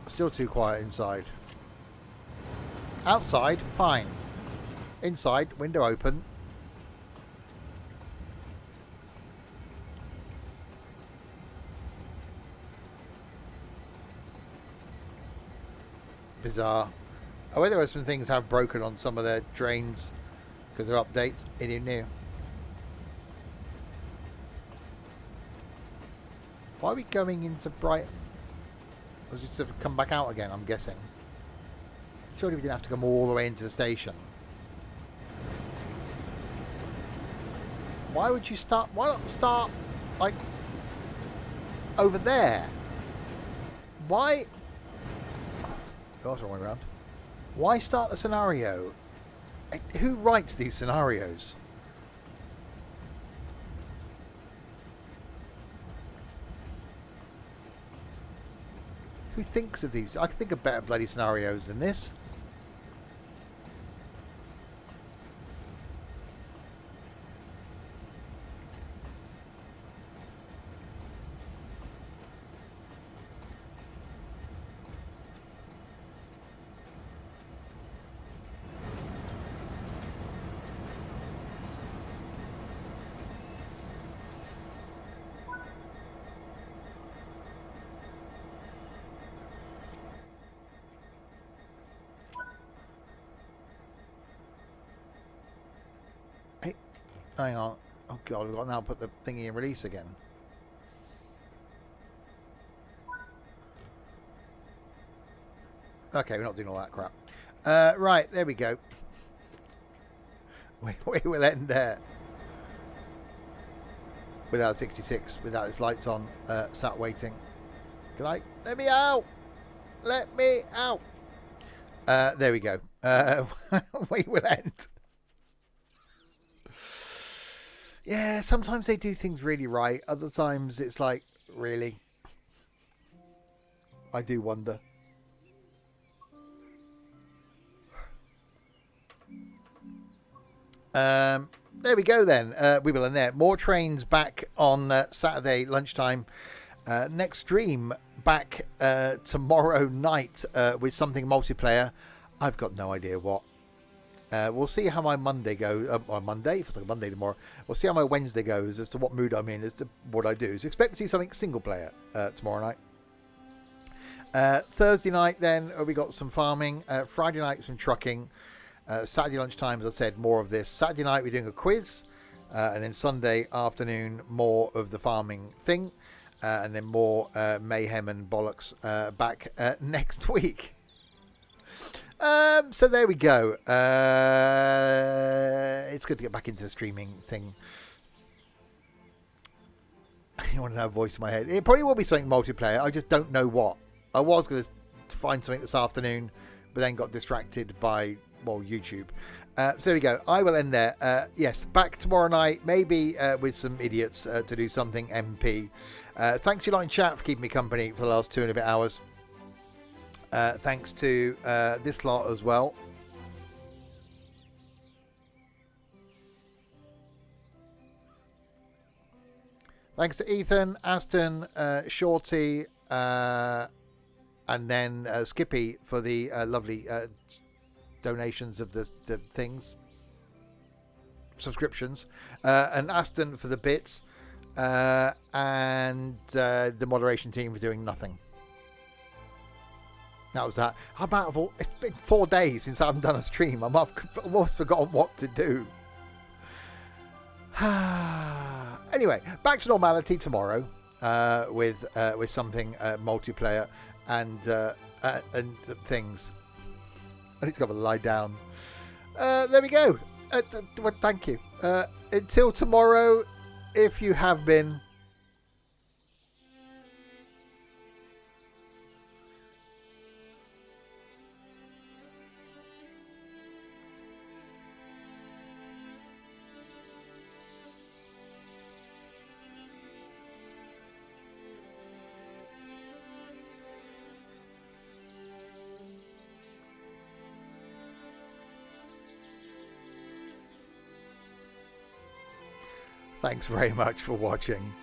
Still too quiet inside. Outside, fine. Inside, window open. Bizarre. I wonder if some things have broken on some of their drains because of updates. Who knew? Why are we going into Brighton? Or just to come back out again, I'm guessing. Surely we didn't have to come all the way into the station. Why would you start? Why not start, like, over there? Why? Oh, that's the wrong way around. Why start the scenario? Who writes these scenarios? Who thinks of these? I can think of better bloody scenarios than this. Hang on. Oh god, we've got to now put the thingy in release again. Okay, we're not doing all that crap. Right, there we go. We will end there. Without 66, without its lights on, sat waiting. Can I? Let me out! Let me out! There we go. We will end. Yeah, sometimes they do things really right. Other times it's like, really? I do wonder. There we go then. We will end there. More trains back on Saturday lunchtime. Next stream back tomorrow night with something multiplayer. I've got no idea what. We'll see how my Monday goes. On Monday, if it's like a Monday tomorrow, we'll see how my Wednesday goes as to what mood I'm in, as to what I do. So expect to see something single player tomorrow night. Thursday night, then we got some farming. Friday night, some trucking. Saturday lunchtime, as I said, more of this. Saturday night, we're doing a quiz, and then Sunday afternoon, more of the farming thing, and then more mayhem and bollocks back next week. So there we go. It's good to get back into the streaming thing. I want to have a voice in my head. It probably will be something multiplayer. I just don't know what. I was going to find something this afternoon, but then got distracted by, well, YouTube. So there we go. I will end there. Yes, back tomorrow night, maybe with some idiots to do something MP. Thanks to you lot in chat for keeping me company for the last 2 and a bit hours. Thanks to this lot as well. Thanks to Ethan, Aston, Shorty, and then Skippy for the lovely donations of the things, subscriptions, and Aston for the bits, and the moderation team for doing nothing. That was that. It's been 4 days since I haven't done a stream. I've almost forgotten what to do. Anyway, back to normality tomorrow. with something multiplayer and things. I need to go and lie down. There we go. Well, thank you. Until tomorrow, if you have been. Thanks very much for watching.